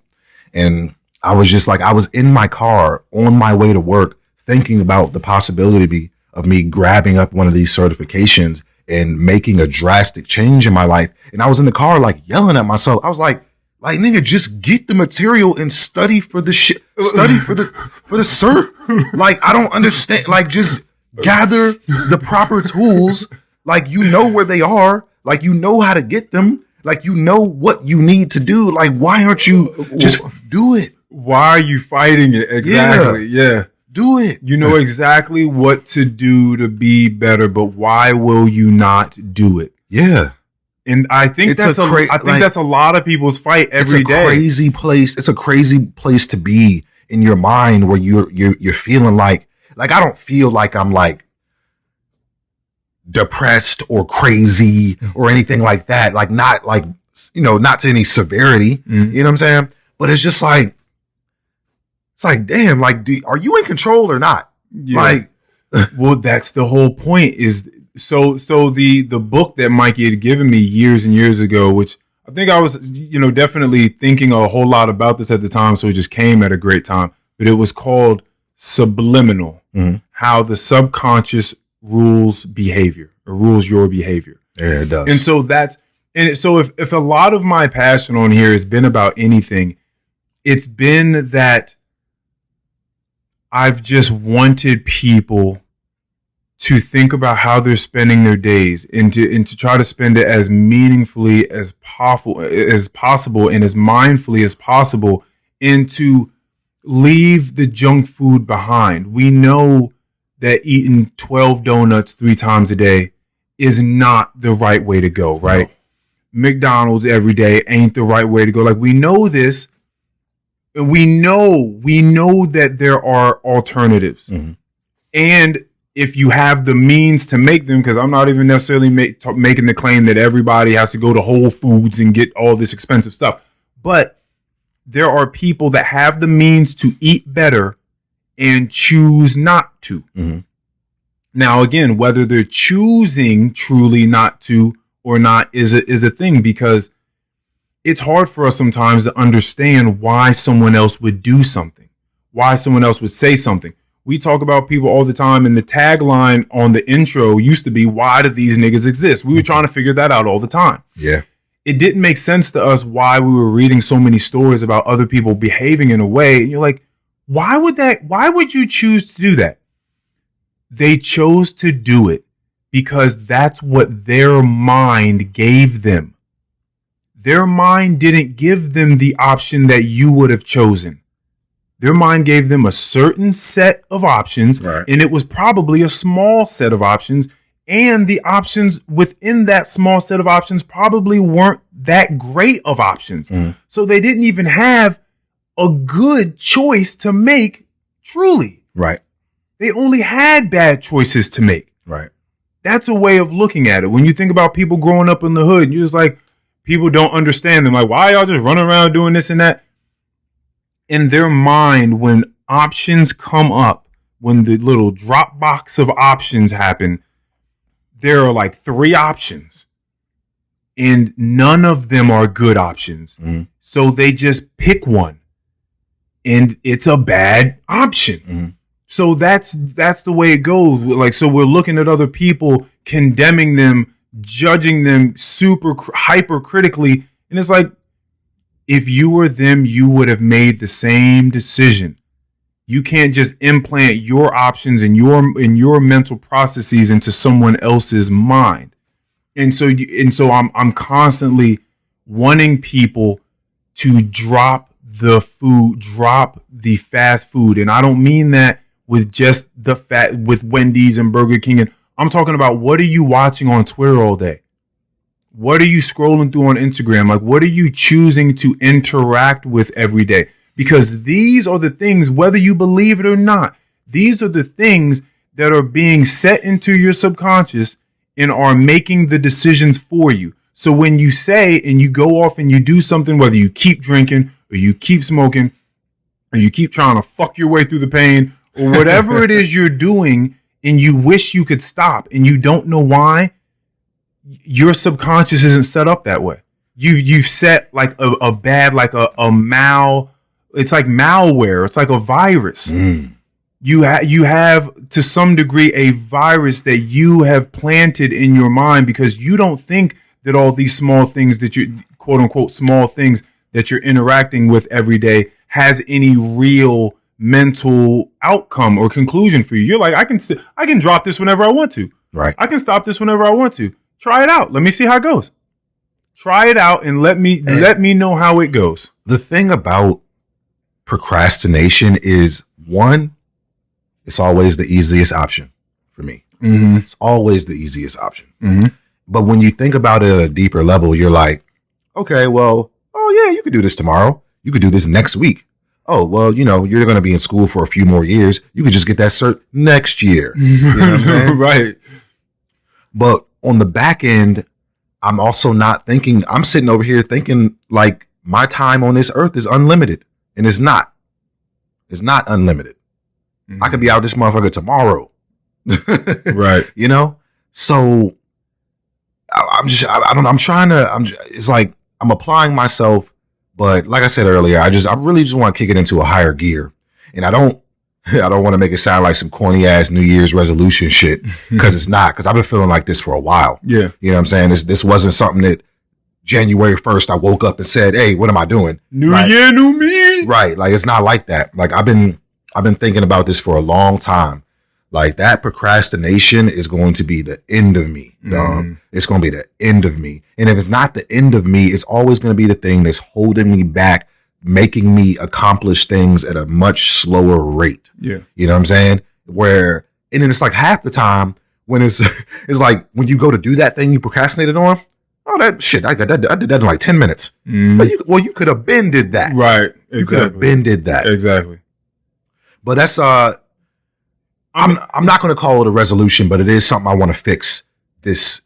and I was just like, I was in my car on my way to work thinking about the possibility of me grabbing up one of these certifications and making a drastic change in my life. And I was in the car like yelling at myself. I was like nigga, just get the material and study for the shit. Study for the cert. Like, I don't understand. Like, just gather the proper tools. Like, you know where they are. Like, you know how to get them. Like, you know what you need to do. Like, why aren't you just do it? Why are you fighting it? Exactly. Yeah. Do it. You know exactly what to do to be better, but why will you not do it? Yeah. And I think that's a lot of people's fight every day. Crazy place. It's a crazy place to be in your mind, where you're feeling like I don't feel like I'm like depressed or crazy or anything like that. Like, not like, not to any severity. You know what I'm saying? But it's just like, it's like, damn, like, are you in control or not? Yeah. Like, well, that's the whole point. Is so the book that Mikey had given me years and years ago, which I think I was, definitely thinking a whole lot about this at the time, so it just came at a great time. But it was called Subliminal: How the Subconscious Rules Behavior, or Rules Your Behavior. Yeah, it does. And so if a lot of my passion on here has been about anything, it's been that I've just wanted people to think about how they're spending their days, and to try to spend it as meaningfully as possible and as mindfully as possible, and to leave the junk food behind. We know that eating 12 donuts 3 times a day is not the right way to go, right? No. McDonald's every day ain't the right way to go. Like, we know this, and we know that there are alternatives. And if you have the means to make them, because I'm not even necessarily making the claim that everybody has to go to Whole Foods and get all this expensive stuff, but there are people that have the means to eat better and choose not to. Now, again, whether they're choosing truly not to or not is a thing, because it's hard for us sometimes to understand why someone else would do something, why someone else would say something. We talk about people all the time, and the tagline on the intro used to be, why do these niggas exist? We were trying to figure that out all the time. Yeah. It didn't make sense to us why we were reading so many stories about other people behaving in a way. And you're like, why would you choose to do that? They chose to do it because that's what their mind gave them. Their mind didn't give them the option that you would have chosen. Their mind gave them a certain set of options, right. And it was probably a small set of options. And the options within that small set of options probably weren't that great of options. So they didn't even have a good choice to make truly. Right. They only had bad choices to make. Right. That's a way of looking at it. When you think about people growing up in the hood, you're just like, people don't understand them. Like, why y'all just running around doing this and that? In their mind, when options come up, when the little drop box of options happen, there are like 3 options and none of them are good options. So they just pick one and it's a bad option. So that's the way it goes. Like, so we're looking at other people, condemning them, judging them super hyper critically. And it's like, if you were them, you would have made the same decision. You can't just implant your options and your mental processes into someone else's mind. And so I'm constantly wanting people to drop the fast food. And I don't mean that with just with Wendy's and Burger King. And I'm talking about, what are you watching on Twitter all day? What are you scrolling through on Instagram? Like, what are you choosing to interact with every day? Because these are the things, whether you believe it or not, these are the things that are being set into your subconscious and are making the decisions for you. So when you say and you go off and you do something, whether you keep drinking or you keep smoking or you keep trying to fuck your way through the pain or whatever it is you're doing, and you wish you could stop and you don't know why, your subconscious isn't set up that way. You've set like a bad, like it's like malware. It's like a virus. You have to some degree a virus that you have planted in your mind because you don't think that all these small things that you quote unquote small things that you're interacting with every day has any real mental outcome or conclusion for you. You're like, I can drop this whenever I want to. Right. I can stop this whenever I want to. Try it out. Let me see how it goes. Try it out and let me know how it goes. The thing about procrastination is, one, it's always the easiest option for me. It's always the easiest option. But when you think about it at a deeper level, you're like, okay, well, oh yeah, you could do this tomorrow. You could do this next week. Oh, well, you're going to be in school for a few more years. You could just get that cert next year. You know what I'm saying? Right. But on the back end, I'm also not thinking, I'm sitting over here thinking like my time on this earth is unlimited. And it's not. It's not unlimited. I could be out this motherfucker tomorrow. Right. So it's like I'm applying myself, but like I said earlier, I really just want to kick it into a higher gear. And I don't want to make it sound like some corny ass New Year's resolution shit, because it's not, because I've been feeling like this for a while. Yeah. You know what I'm saying? This wasn't something that January 1st I woke up and said, hey, what am I doing? New year, new me. Right. Like, it's not like that. Like, I've been thinking about this for a long time. Like, that procrastination is going to be the end of me. It's going to be the end of me. And if it's not the end of me, it's always going to be the thing that's holding me back, making me accomplish things at a much slower rate. Yeah. You know what I'm saying? And then it's like half the time when it's like when you go to do that thing you procrastinated on, oh, that shit, I did that in like 10 minutes. But you could have been did that. Right. Exactly. You could have been did that. Exactly. But that's, I'm not going to call it a resolution, but it is something I want to fix. This,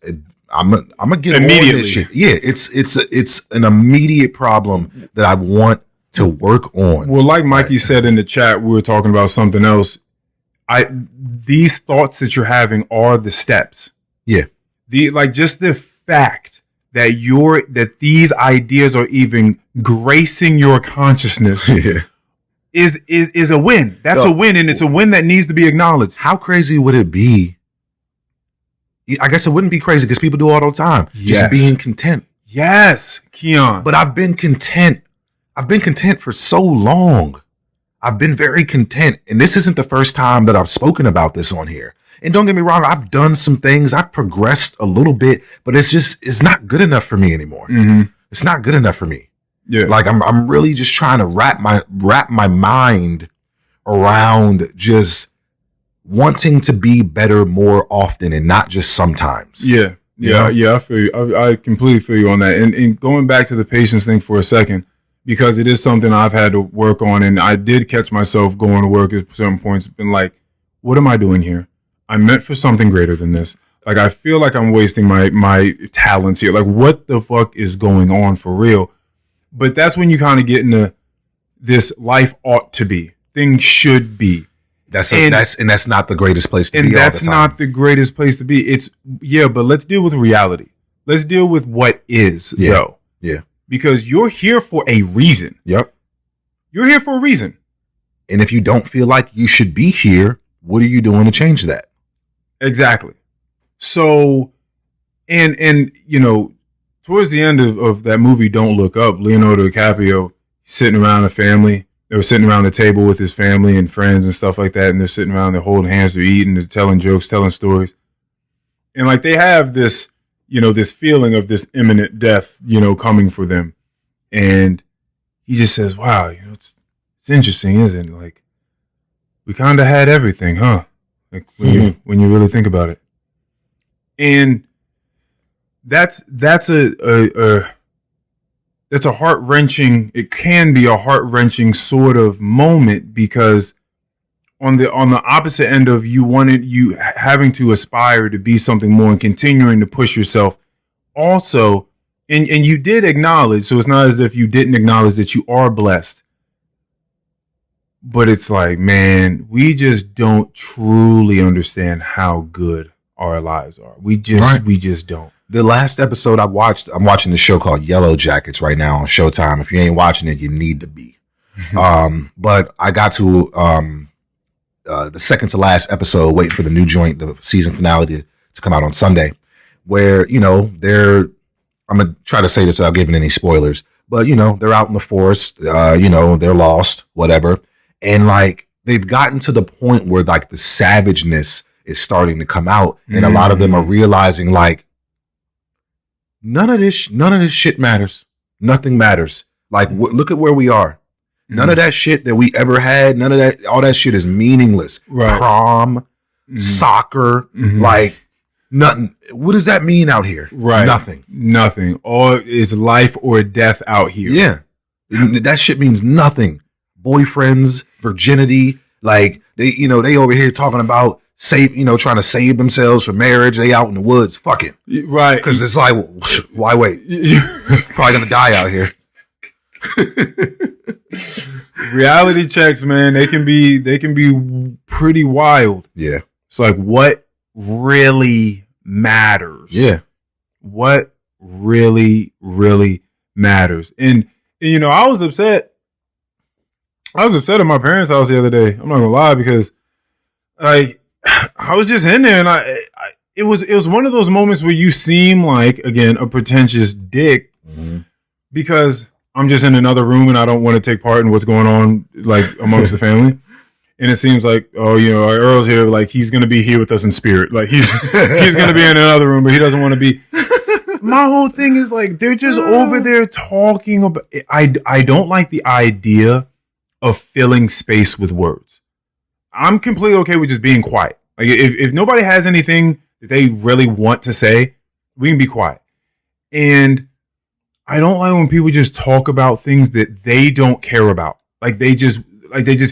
I'm gonna get immediately on this shit. Yeah, it's an immediate problem that I want to work on. Well, like Mikey said in the chat, we were talking about something else. These thoughts that you're having are the steps. Yeah. Just the fact that these ideas are even gracing your consciousness is a win. That's a win, and it's a win that needs to be acknowledged. How crazy would it be? I guess it wouldn't be crazy because people do it all the time. Just being content. Yes, Keion. But I've been content. I've been content for so long. I've been very content. And this isn't the first time that I've spoken about this on here. And don't get me wrong, I've done some things. I've progressed a little bit, but it's not good enough for me anymore. Mm-hmm. It's not good enough for me. Yeah. Like I'm really just trying to wrap my mind around just wanting to be better more often and not just sometimes. Yeah. I feel you. I completely feel you on that. And going back to the patience thing for a second, because it is something I've had to work on, and I did catch myself going to work at certain points, been like, what am I doing here? I'm meant for something greater than this. Like, I feel like I'm wasting my talents here. Like, what the fuck is going on for real? But that's when you kind of get into this life ought to be. Things should be. That's not the greatest place to be. And that's not the greatest place to be. But let's deal with reality. Let's deal with what is, though. Yeah. Because you're here for a reason. Yep. You're here for a reason. And if you don't feel like you should be here, what are you doing to change that? Exactly. So, and towards the end of that movie, Don't Look Up, Leonardo DiCaprio sitting around a family. They were sitting around the table with his family and friends and stuff like that. And they're sitting around, they're holding hands, they're eating, they're telling jokes, telling stories. And like they have this, this feeling of this imminent death, coming for them. And he just says, wow, it's interesting, isn't it? Like, we kind of had everything, huh? Like when you really think about it. And that's a heart-wrenching, it can be a heart-wrenching sort of moment, because on the opposite end of you having to aspire to be something more and continuing to push yourself also, and you did acknowledge, so it's not as if you didn't acknowledge that you are blessed. But it's like, man, we just don't truly understand how good our lives are. We just don't. The last episode I'm watching the show called Yellow Jackets right now on Showtime. If you ain't watching it, you need to be. But I got to the second to last episode, waiting for the new joint, the season finale to come out on Sunday, where, I'm going to try to say this without giving any spoilers, but, they're out in the forest, they're lost, whatever. And like, they've gotten to the point where like the savageness is starting to come out. And a lot of them are realizing like, none of this shit matters. Nothing matters. Like, look at where we are. None of that shit that we ever had, none of that, all that shit is meaningless. Right. Prom, soccer, like nothing. What does that mean out here? Right. Nothing. All is life or death out here. Yeah. That shit means nothing. Boyfriends, virginity, like they over here talking about trying to save themselves for marriage. They out in the woods, fucking. Right. Because it's like, why wait? Probably gonna die out here. Reality checks, man, they can be pretty wild. Yeah. It's like, what really matters? Yeah. What really, really matters? And I was upset. I was upset at my parents' house the other day. I'm not gonna lie, because I was just in there, and it was one of those moments where you seem like, again, a pretentious dick, because I'm just in another room and I don't want to take part in what's going on like amongst the family. And it seems like, Earl's here, like he's gonna be here with us in spirit. Like he's gonna be in another room, but he doesn't want to be. My whole thing is like, they're just over there talking about. I don't like the idea of filling space with words. I'm completely okay with just being quiet. Like if nobody has anything that they really want to say, we can be quiet. And I don't like when people just talk about things that they don't care about. Like they just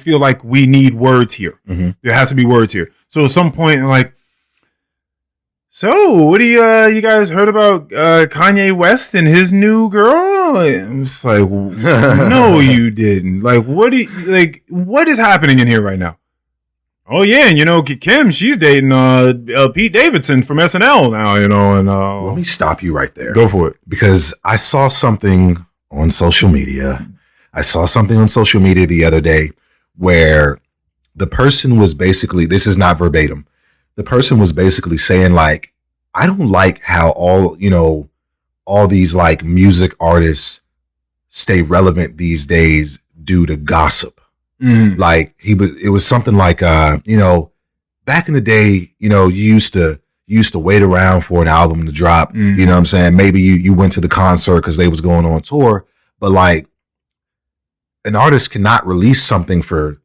feel like we need words here. There has to be words here. So at some point, like, so what do you guys heard about Kanye West and his new girl? I'm just like, no, you didn't. Like, what is happening in here right now? Oh yeah, and you know Kim, she's dating Pete Davidson from SNL now. You know, and Let me stop you right there. go for it. Because I saw something on social media. The other day where the person was basically, this is not verbatim. The person was basically saying like, I don't like how all these like music artists stay relevant these days due to gossip. Like it was something like, back in the day, you used to wait around for an album to drop. You know what I'm saying? Maybe you went to the concert because they was going on tour, but like an artist cannot release something for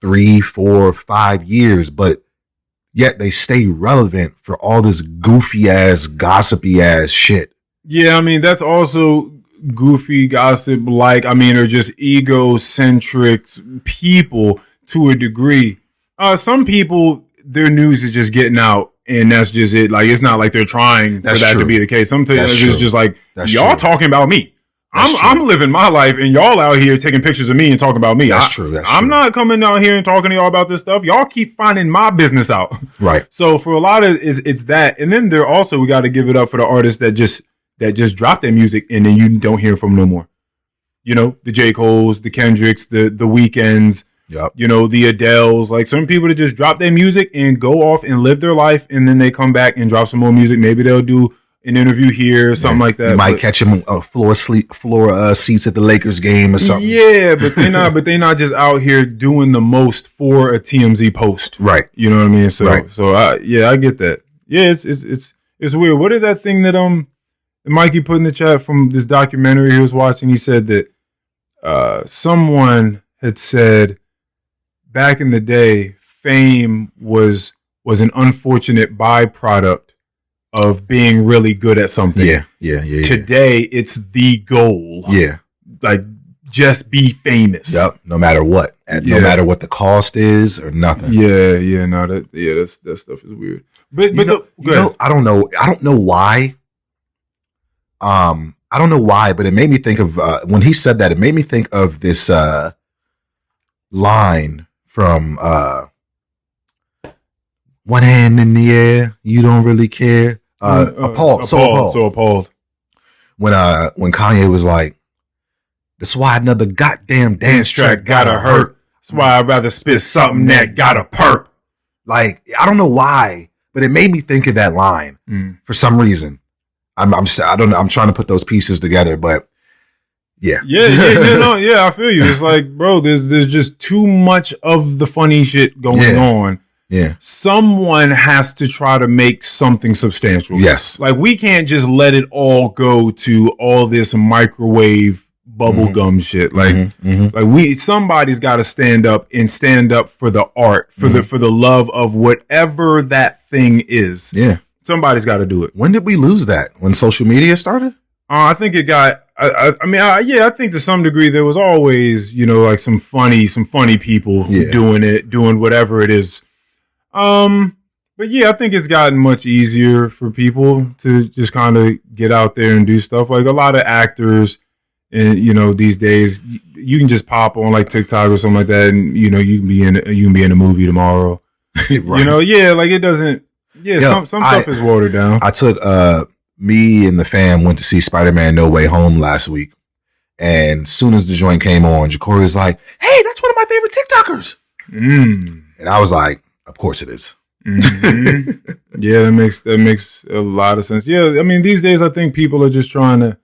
3, 4, 5 years, but yet they stay relevant for all this goofy ass, gossipy ass shit. Yeah, I mean that's also goofy gossip, or just egocentric people to a degree. Some people, their news is just getting out, and that's just it. Like it's not like they're trying for that to be the case. Sometimes it's just like y'all talking about me. I'm living my life, and y'all out here taking pictures of me and talking about me. That's true. I'm not coming out here and talking to y'all about this stuff. Y'all keep finding my business out. Right. So for a lot of it's that, and then there also we got to give it up for the artists that just drop their music and then you don't hear from them no more. You know, the J. Coles, the Kendricks, the Weekends. Yep. You know, the Adeles. Like some people that just drop their music and go off and live their life, and then they come back and drop some more music. Maybe they'll do an interview here or something like that. You might catch them floor seats at the Lakers game or something. Yeah, but they're not just out here doing the most for a TMZ post. Right. You know what I mean? So right. I get that. Yeah, it's weird. What is that thing that Mikey put in the chat from this documentary he was watching? He said that someone had said back in the day, fame was an unfortunate byproduct of being really good at something. Yeah. Today, it's the goal. Yeah. Like, just be famous. Yep. No matter what. No matter what the cost is or nothing. Yeah. No, that stuff is weird. But I don't know why. I don't know why, but it made me think of when he said that. It made me think of this line from One Hand in the Air, You Don't Really Care. Appalled. So appalled. When Kanye was like, that's why another goddamn dance track gotta hurt. That's why I'd rather spit something that gotta perp. Like, I don't know why, but it made me think of that line for some reason. I don't know. I'm trying to put those pieces together, but yeah. Yeah, I feel you. It's like, bro, there's just too much of the funny shit going on. Yeah. Someone has to try to make something substantial. Yes. Like, we can't just let it all go to all this microwave bubblegum shit. Like, somebody's got to stand up for the art, for the love of whatever that thing is. Yeah. Somebody's got to do it. When did we lose that? When social media started? I think it got. I think to some degree there was always, like some funny people doing whatever it is. But yeah, I think it's gotten much easier for people to just kind of get out there and do stuff. Like a lot of actors, and these days you can just pop on like TikTok or something like that, and you can be in a movie tomorrow. Right. Like it doesn't. Yeah, some stuff is watered down. I took me and the fam went to see Spider-Man No Way Home last week, and as soon as the joint came on, Jacory was like, "Hey, that's one of my favorite TikTokers." And I was like, "Of course it is." Mm-hmm. Yeah, that makes a lot of sense. Yeah, I mean, these days I think people are just trying to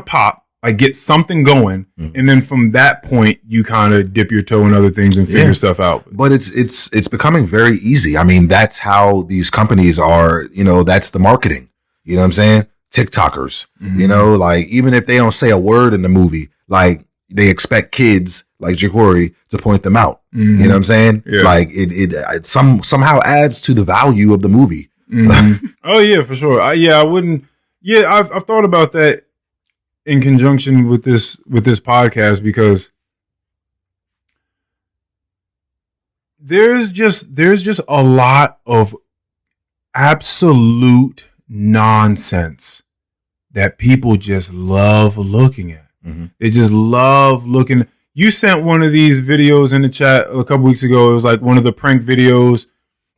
pop, like get something going, and then from that point you kind of dip your toe in other things and figure stuff out. But it's becoming very easy. I mean, that's how these companies are. That's the marketing. You know what I'm saying? TikTokers. Like even if they don't say a word in the movie, like they expect kids like Jacory to point them out. You know what I'm saying? Yeah. Like it somehow adds to the value of the movie. Oh yeah, for sure. I wouldn't. Yeah, I've thought about that in conjunction with this podcast, because there's just a lot of absolute nonsense that people just love looking at. They just love looking. You sent one of these videos in the chat a couple weeks ago. It was like one of the prank videos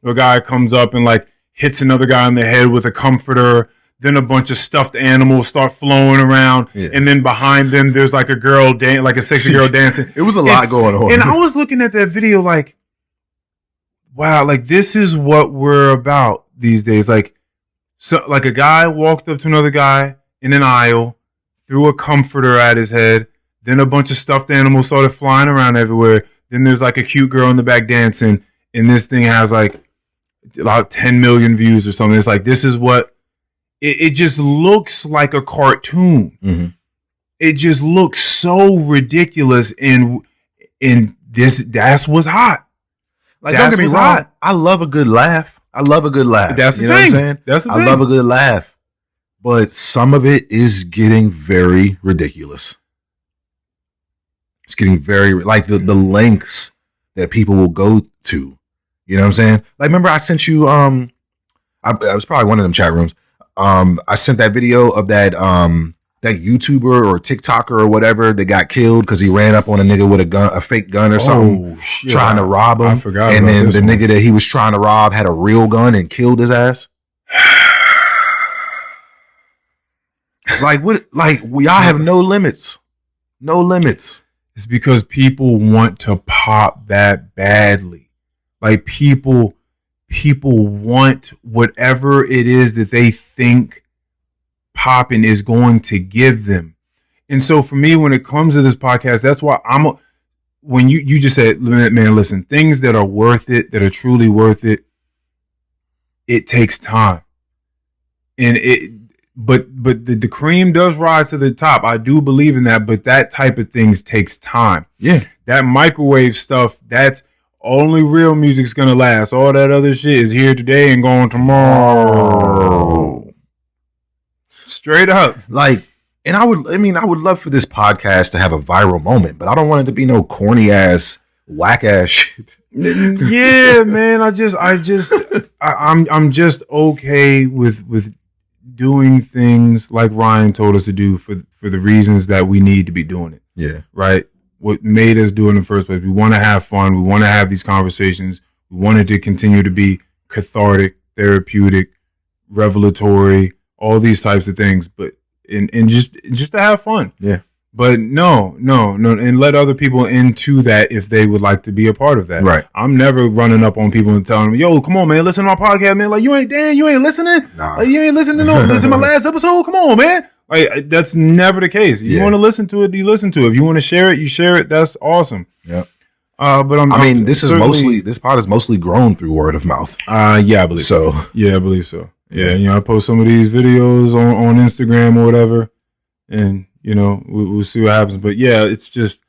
where a guy comes up and like hits another guy in the head with a comforter. Then a bunch of stuffed animals start flowing around. Yeah. And then behind them, there's like a girl, like a sexy girl dancing. It was a lot going on. And I was looking at that video like, wow, like this is what we're about these days. Like, so like a guy walked up to another guy in an aisle, threw a comforter at his head. Then a bunch of stuffed animals started flying around everywhere. Then there's like a cute girl in the back dancing. And this thing has like about 10 million views or something. It's like, this is what it just looks like a cartoon. Mm-hmm. It just looks so ridiculous. And that's what's hot. Like, don't get me wrong. I love a good laugh. That's the thing. What I'm saying? That's the thing. I love a good laugh. But some of it is getting very ridiculous. It's getting very, like, the lengths that people will go to. You know what I'm saying? Like, remember I sent you, I was probably one of them chat rooms. I sent that video of that YouTuber or TikToker or whatever that got killed because he ran up on a nigga with a fake gun or something, trying to rob him. I forgot. And then the one. nigga that he was trying to rob had a real gun and killed his ass. Like, what? Like, y'all have no limits. No limits. It's because people want to pop that badly. Like, people want whatever it is that they think popping is going to give them. And so for me, when it comes to this podcast, that's why when you just said, man, listen, things that are worth it, that are truly worth it, it takes time. And but the cream does rise to the top. I do believe in that, but that type of things takes time. Yeah. That microwave stuff, that's only real music's gonna last. All that other shit is here today and gone tomorrow. Straight up. Like, and I would love for this podcast to have a viral moment, but I don't want it to be no corny ass, whack ass shit. Yeah, man. I'm just okay with doing things like Ryan told us to do for the reasons that we need to be doing it. Yeah. Right? What made us do it in the first place. We want to have fun. We want to have these conversations. We want it to continue to be cathartic, therapeutic, revelatory, all these types of things. But and just to have fun. Yeah. But no, and let other people into that if they would like to be a part of that. Right. I'm never running up on people and telling them, "Yo, come on, man, listen to my podcast, man." Like, you ain't listening. Nah. Like, you ain't listening to my last episode. Come on, man. Like, that's never the case. You want to listen to it, you listen to it. If you want to share it, you share it. That's awesome. Yeah. But this pod is mostly grown through word of mouth. Yeah, I believe so. Yeah, I believe so. Yeah, I post some of these videos on Instagram or whatever, and we'll see what happens. But yeah, it's just,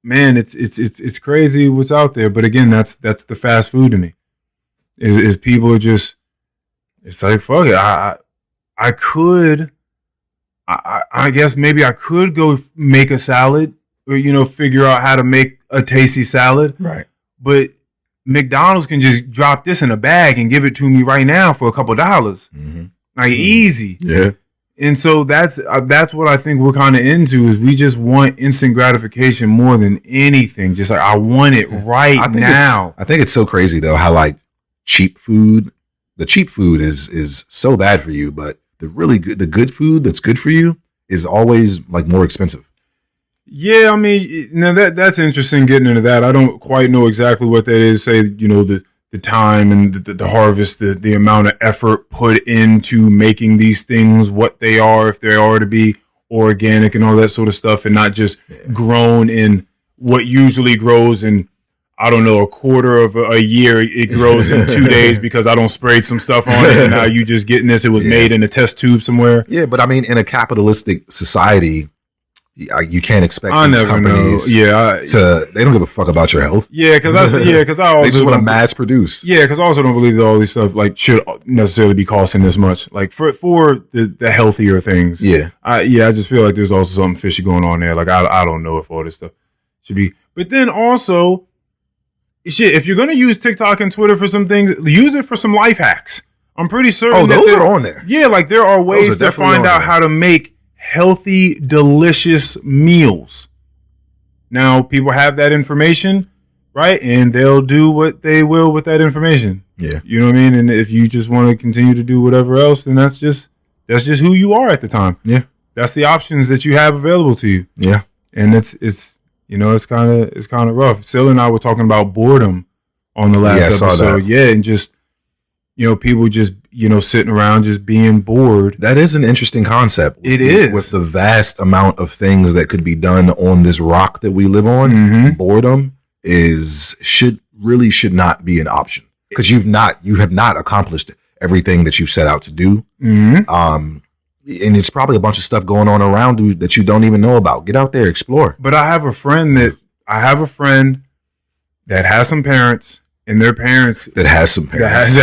man, it's crazy what's out there. But again, that's the fast food to me. Is people are just, it's like, fuck it. I guess maybe I could go make a salad or, figure out how to make a tasty salad. Right. But McDonald's can just drop this in a bag and give it to me right now for a couple dollars. Mm-hmm. Like, easy. Yeah. And so that's what I think we're kind of into, is we just want instant gratification more than anything. Just like, I want it right now. I think it's so crazy though, how like the cheap food is so bad for you, but the good food that's good for you is always like more expensive. Yeah, I mean, now that's interesting getting into that. I don't quite know exactly what that is. Say, the time and the harvest, the amount of effort put into making these things what they are, if they are to be organic and all that sort of stuff, and not just grown in what usually grows in, I don't know, a quarter of a year. It grows in 2 days because I don't sprayed some stuff on it, and now you just getting this. It was made in a test tube somewhere. Yeah, but I mean, in a capitalistic society, you can't expect these companies. They don't give a fuck about your health. Yeah, because I also they just want to mass produce. Yeah, because I also don't believe that all these stuff like should necessarily be costing this much. Like for the healthier things. Yeah, I just feel like there's also something fishy going on there. Like I don't know if all this stuff should be. But then also, shit, if you're gonna use TikTok and Twitter for some things, use it for some life hacks. I'm pretty certain. Oh, those are on there. Yeah, like there are ways to find out how to make healthy, delicious meals. Now people have that information, right? And they'll do what they will with that information. Yeah. You know what I mean? And if you just want to continue to do whatever else, then that's just who you are at the time. Yeah. That's the options that you have available to you. Yeah. And it's kind of rough. Sil and I were talking about boredom on the last episode. Yeah, and just people just sitting around just being bored. That is an interesting concept. It is. With the vast amount of things that could be done on this rock that we live on. Mm-hmm. Boredom should not be an option, because you have not accomplished everything that you've set out to do. Mm-hmm. And it's probably a bunch of stuff going on around you that you don't even know about. Get out there, explore. But I have a friend that has some parents, and their parents That has some parents.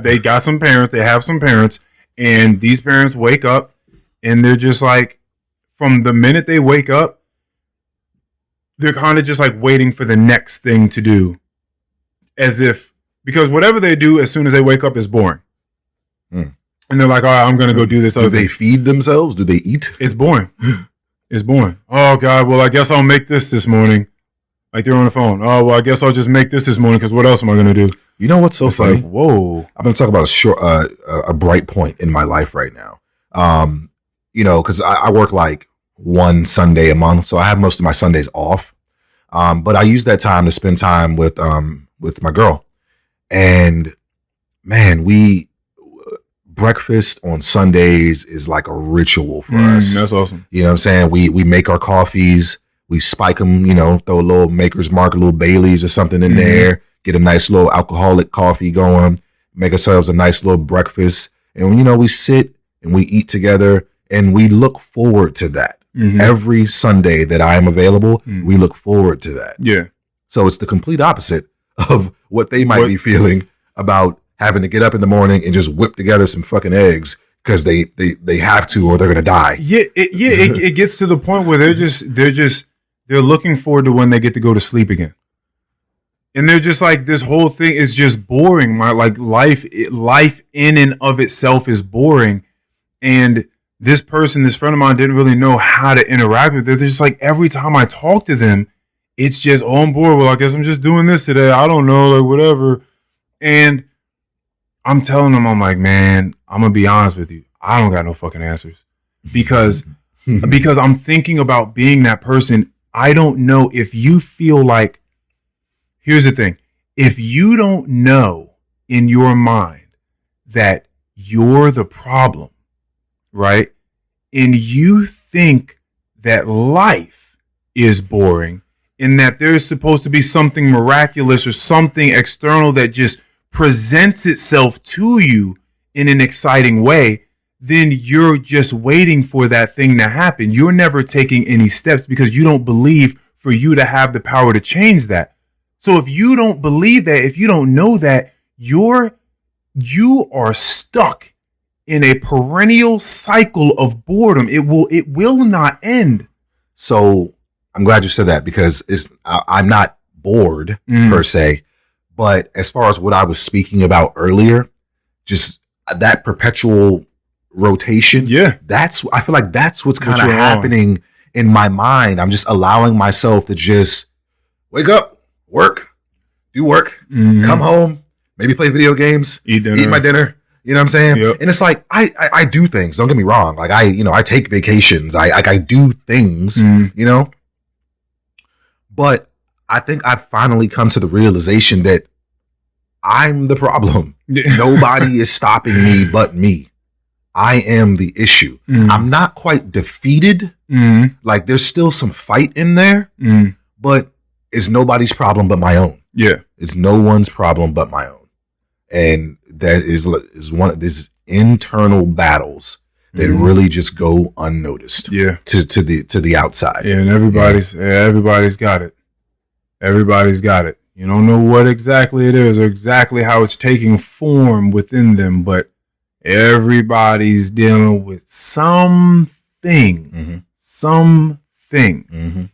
They got some parents. They have some parents, and these parents wake up, and they're just like, from the minute they wake up, they're kind of just like waiting for the next thing to do, because whatever they do as soon as they wake up is boring. And they're like, all right, I'm going to go do this. Do they feed themselves? Do they eat? It's boring. It's boring. Oh, God, well, I guess I'll make this morning. Like, they're on the phone. Oh, well, I guess I'll just make this morning, because what else am I going to do? You know what's so funny? Like, whoa. I'm going to talk about a bright point in my life right now. Because I work like one Sunday a month, so I have most of my Sundays off. But I use that time to spend time with my girl. And, man, breakfast on Sundays is like a ritual for us. That's awesome. You know what I'm saying? We make our coffees, we spike them, throw a little Maker's Mark, a little Bailey's or something in there, get a nice little alcoholic coffee going, make ourselves a nice little breakfast. And, we sit and we eat together, and we look forward to that. Every Sunday that I am available, we look forward to that. Yeah. So it's the complete opposite of what they might be feeling about having to get up in the morning and just whip together some fucking eggs because they have to, or they're going to die. Yeah. It gets to the point where they're looking forward to when they get to go to sleep again. And they're just like, this whole thing is just boring. Life in and of itself is boring. And this friend of mine, didn't really know how to interact with it. They're just like, every time I talk to them, it's just, oh, I'm bored. Well, I guess I'm just doing this today. I don't know, like whatever. And I'm telling them, I'm like, man, I'm going to be honest with you. I don't got no fucking answers, because I'm thinking about being that person. I don't know if you feel like, here's the thing. If you don't know in your mind that you're the problem, right? And you think that life is boring, and that there's supposed to be something miraculous or something external that just presents itself to you in an exciting way, then you're just waiting for that thing to happen. You're never taking any steps because you don't believe for you to have the power to change that. So if you don't believe that, if you don't know that, you are stuck in a perennial cycle of boredom. It will not end. So I'm glad you said that, because I'm not bored per se. But as far as what I was speaking about earlier, just that perpetual rotation. Yeah. I feel like that's what's kind of happening in my mind. I'm just allowing myself to just wake up, do work, come home, maybe play video games, eat my dinner. You know what I'm saying? Yep. And it's like, I do things. Don't get me wrong. Like I take vacations. I do things, but I think I've finally come to the realization that I'm the problem. Nobody is stopping me but me. I am the issue. I'm not quite defeated. Like there's still some fight in there, but it's nobody's problem but my own. Yeah. It's no one's problem but my own. And that is one of these internal battles that really just go unnoticed. Yeah. To the outside. Yeah, and everybody's got it. Everybody's got it. You don't know what exactly it is or exactly how it's taking form within them, but everybody's dealing with something. Something.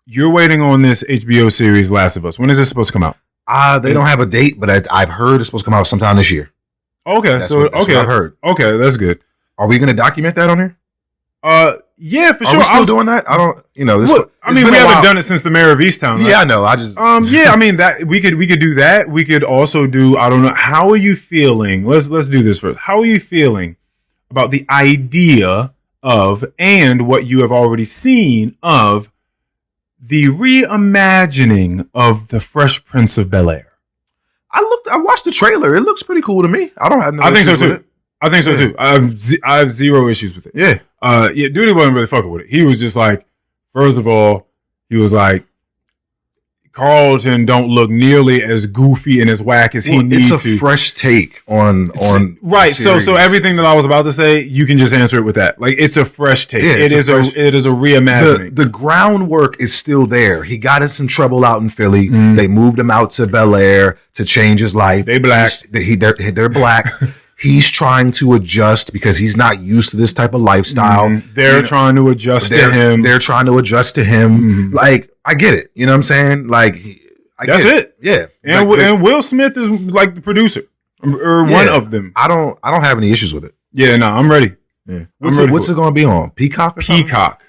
You're waiting on this HBO series, Last of Us. When is this supposed to come out? They don't have a date, but I've heard it's supposed to come out sometime this year. Okay, That's what I've heard. Okay, that's good. Are we going to document that on here? Yeah, for Are sure. we still doing that? I don't. This. Well, I mean, we haven't done it since the mayor of Easttown. Right? Yeah, I know. I just. Yeah, I mean that we could do that. We could also do. I don't know. How are you feeling? Let's do this first. How are you feeling about the idea of and what you have already seen of the reimagining of the Fresh Prince of Bel-Air? I watched the trailer. It looks pretty cool to me. I don't have no. I think so issues with too. it. I think so too. I have zero issues with it. Yeah. Duty wasn't really fucking with it. He was just like, first of all, he was like, Carlton don't look nearly as goofy and as whack as he needs to. It's a fresh take on right. So everything that I was about to say, you can just answer it with that. Like, it's a fresh take. Yeah, it is a reimagining. The groundwork is still there. He got in some trouble out in Philly. They moved him out to Bel Air to change his life. They black. They're black. He's trying to adjust because he's not used to this type of lifestyle. They're trying to adjust to him. They're trying to adjust to him. Like, I get it. You know what I'm saying? Like, that's it. Yeah. And Will Smith is like the producer or one of them. I don't have any issues with it. Yeah, no, I'm ready. Yeah. What's it going to be on? Peacock or something? Peacock.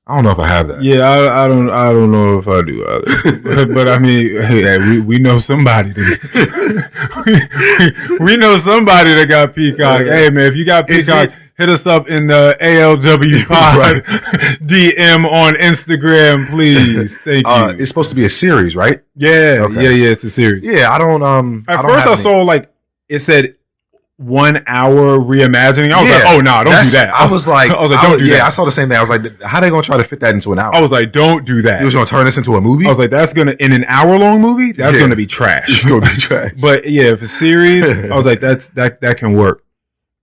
I don't know if I have that. Yeah, I don't know if I do either. but I mean, hey, we know somebody we know somebody that got Peacock. Hey man, if you got Peacock, hit us up in the ALW pod DM on Instagram, please. Thank you. It's supposed to be a series, right? Yeah, okay. yeah, it's a series. Yeah, I don't At first I saw like it said 1 hour reimagining. I was like, oh no, don't do that. I was like, don't do that. Yeah, I saw the same thing. I was like, how are they gonna try to fit that into an hour? I was like, don't do that. You was gonna turn this into a movie? I was like, that's gonna in an hour long movie, that's gonna be trash. It's gonna be trash. But yeah, if a series, I was like, that can work.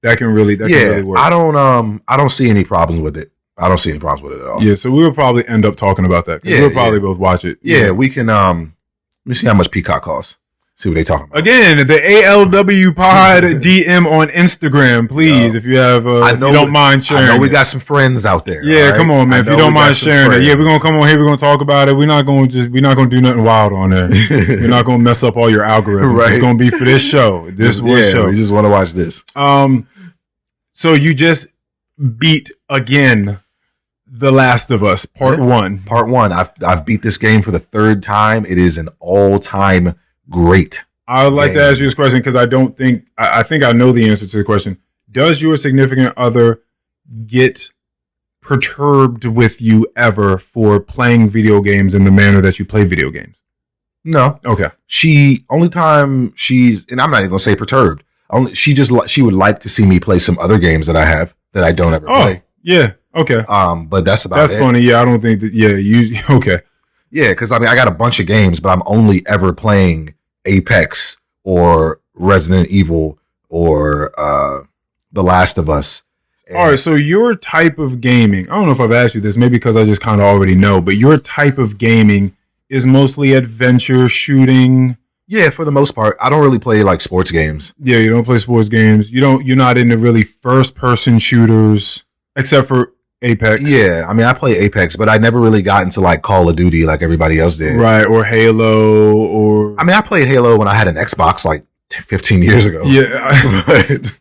That can really work. I don't see any problems with it. I don't see any problems with it at all. Yeah, so we'll probably end up talking about that. Yeah, we'll probably both watch it. Yeah, we can let me see how much Peacock costs. See what they talking about. Again, the ALW pod DM on Instagram, please. If you have, if you don't mind sharing. I know we got some friends out there. Yeah, come on, man. If you don't mind sharing it, yeah, we're gonna come on here. We're gonna talk about it. We're not gonna do nothing wild on there. We're not gonna mess up all your algorithms. Right. It's gonna be for this show. This show. We just want to watch this. So you just beat again The Last of Us Part 1. Part 1. I've beat this game for the third time. It is an all-time great. I would like to ask you this question because I think I know the answer to the question. Does your significant other get perturbed with you ever for playing video games in the manner that you play video games? No. Okay. Only time she's, and I'm not even gonna say perturbed. She would like to see me play some other games that I have that I don't ever play. Yeah. Okay. But that's about it. That's funny. Yeah, I don't think that. Yeah, you okay? Yeah, because I mean, I got a bunch of games, but I'm only ever playing Apex or Resident Evil or The Last of Us. All right, so your type of gaming, I don't know if I've asked you this, maybe because I just kind of already know, but your type of gaming is mostly adventure shooting. Yeah, for the most part. I don't really play like sports games. Yeah, you don't play sports games. You're not into really first person shooters except for Apex. Yeah, I mean, I play Apex, but I never really got into like Call of Duty like everybody else did. Right, or Halo, or... I mean, I played Halo when I had an Xbox like 15 years ago. Yeah. But...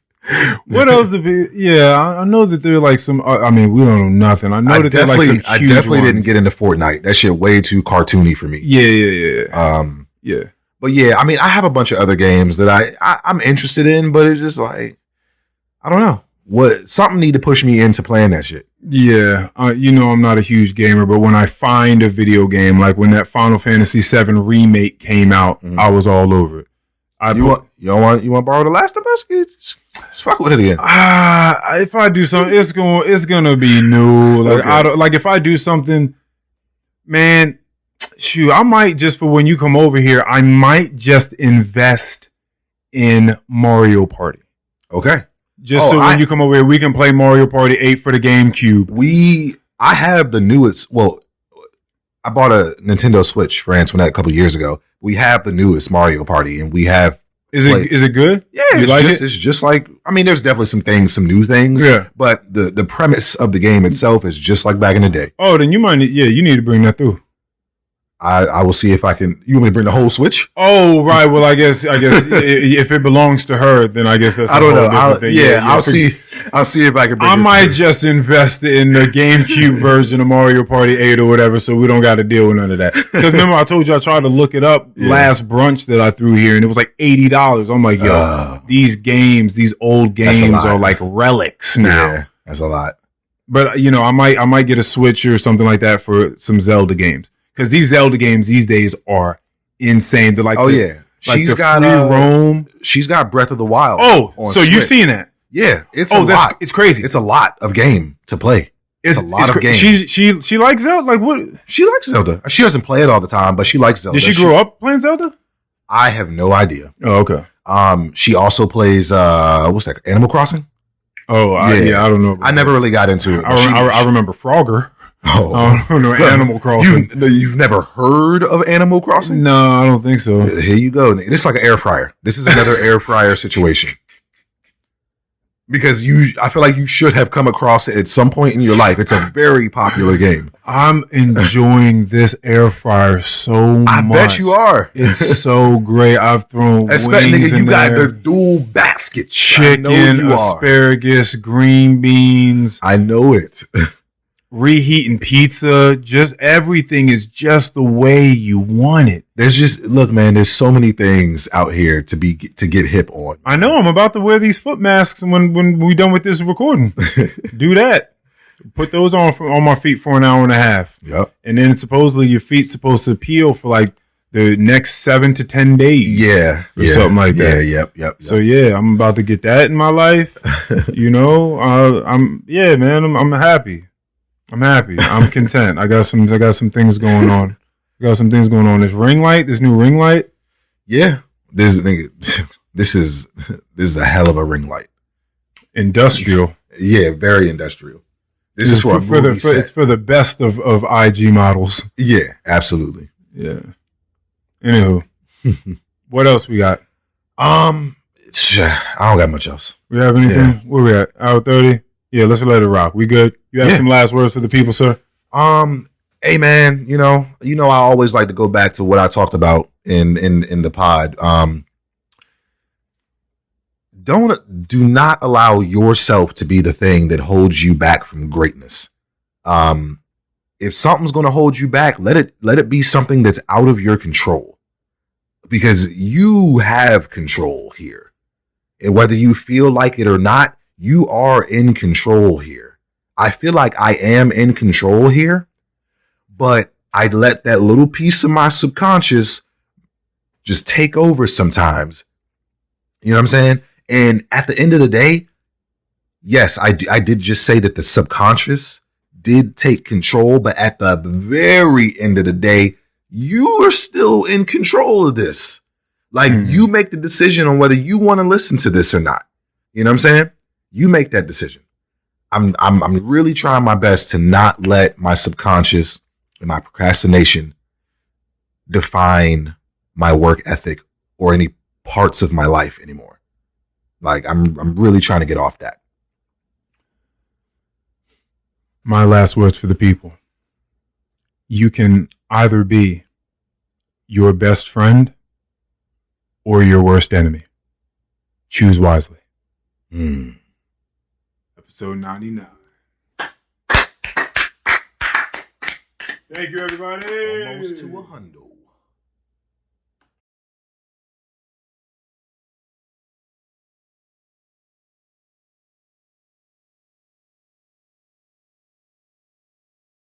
What else to be? Yeah, I know that they're like some... I mean, we don't know nothing. I know that they're like some huge I definitely didn't get into Fortnite. That shit way too cartoony for me. Yeah. Yeah. But yeah, I mean, I have a bunch of other games that I'm interested in, but it's just like, I don't know. Something need to push me into playing that shit. Yeah, I'm not a huge gamer, but when I find a video game, like when that Final Fantasy VII remake came out, I was all over it. You want to borrow The Last of Us? Just fuck with it again. If I do something, it's gonna be new. Like okay. If I do something, man, shoot, I might just for when you come over here, I might just invest in Mario Party. Okay. Just so when you come over here, we can play Mario Party 8 for the GameCube. I have the newest. Well, I bought a Nintendo Switch for Antoinette a couple years ago. We have the newest Mario Party, and we have. Is it good? Yeah, it's just like. I mean, there's definitely some new things. Yeah. But the premise of the game itself is just like back in the day. Oh, then you need to bring that through. I will see if I can. You want me to bring the whole Switch? Oh, right. Well, I guess if it belongs to her, then I guess that's I don't know. different thing. Yeah, I'll see. I'll see if I can. Bring I it might just invest in the GameCube version of Mario Party 8 or whatever, so we don't got to deal with none of that. Because remember, I told you I tried to look it up last brunch that I threw here, and it was like $80. I'm like, yo, these games, these old games are like relics now. Yeah, that's a lot. But you know, I might get a Switch or something like that for some Zelda games, because these Zelda games these days are insane. They're like, she's got free roam. She's got Breath of the Wild. Oh, so Switch. you've seen that? Yeah, it's a lot. It's crazy. It's a lot of game to play. It's a lot of game. She likes Zelda. Like what? She likes Zelda. She doesn't play it all the time, but she likes Zelda. Did she grow up playing Zelda? I have no idea. Oh, okay. She also plays what's that? Animal Crossing. Oh, I don't know. I never really got into it. I remember Frogger. Oh, I don't know. Animal Crossing. You've never heard of Animal Crossing? No, I don't think so. Here you go. This is like an air fryer. This is another air fryer situation. Because I feel like you should have come across it at some point in your life. It's a very popular game. I'm enjoying this air fryer so much. I bet you are. It's so great. I've thrown wings nigga, you in got there. the dual basket. Chicken, asparagus, green beans. I know it. Reheating pizza. Just everything is just the way you want it. Look, man, there's so many things out here to get hip on. I know. I'm about to wear these foot masks when we done with this recording. Do that. Put those on my feet for an hour and a half. Yep. And then supposedly your feet's supposed to peel for like the next 7 to 10 days. Yeah. Or something like that. Yep. So yeah, I'm about to get that in my life. You know, I'm happy. I'm happy. I'm content. I got some things going on. This ring light, this new ring light. Yeah. This is a hell of a ring light. Industrial. Yeah, very industrial. This is for a movie set. It's for the best of IG models. Yeah, absolutely. Yeah. Anywho, what else we got? I don't got much else. We have anything? Yeah. Where we at? Hour 30? Yeah, let's let it rock. We good? You have some last words for the people, sir? Hey man, you know, I always like to go back to what I talked about in the pod. Do not allow yourself to be the thing that holds you back from greatness. If something's going to hold you back, let it be something that's out of your control, because you have control here. And whether you feel like it or not, you are in control here. I feel like I am in control here, but I let that little piece of my subconscious just take over sometimes. You know what I'm saying? And at the end of the day, yes, I did just say that the subconscious did take control, but at the very end of the day, you are still in control of this. Like, you make the decision on whether you want to listen to this or not. You know what I'm saying? You make that decision. I'm really trying my best to not let my subconscious and my procrastination define my work ethic or any parts of my life anymore. Like, I'm really trying to get off that. My last words for the people. You can either be your best friend or your worst enemy. Choose wisely. Episode 99. Thank you, everybody. Almost to 100.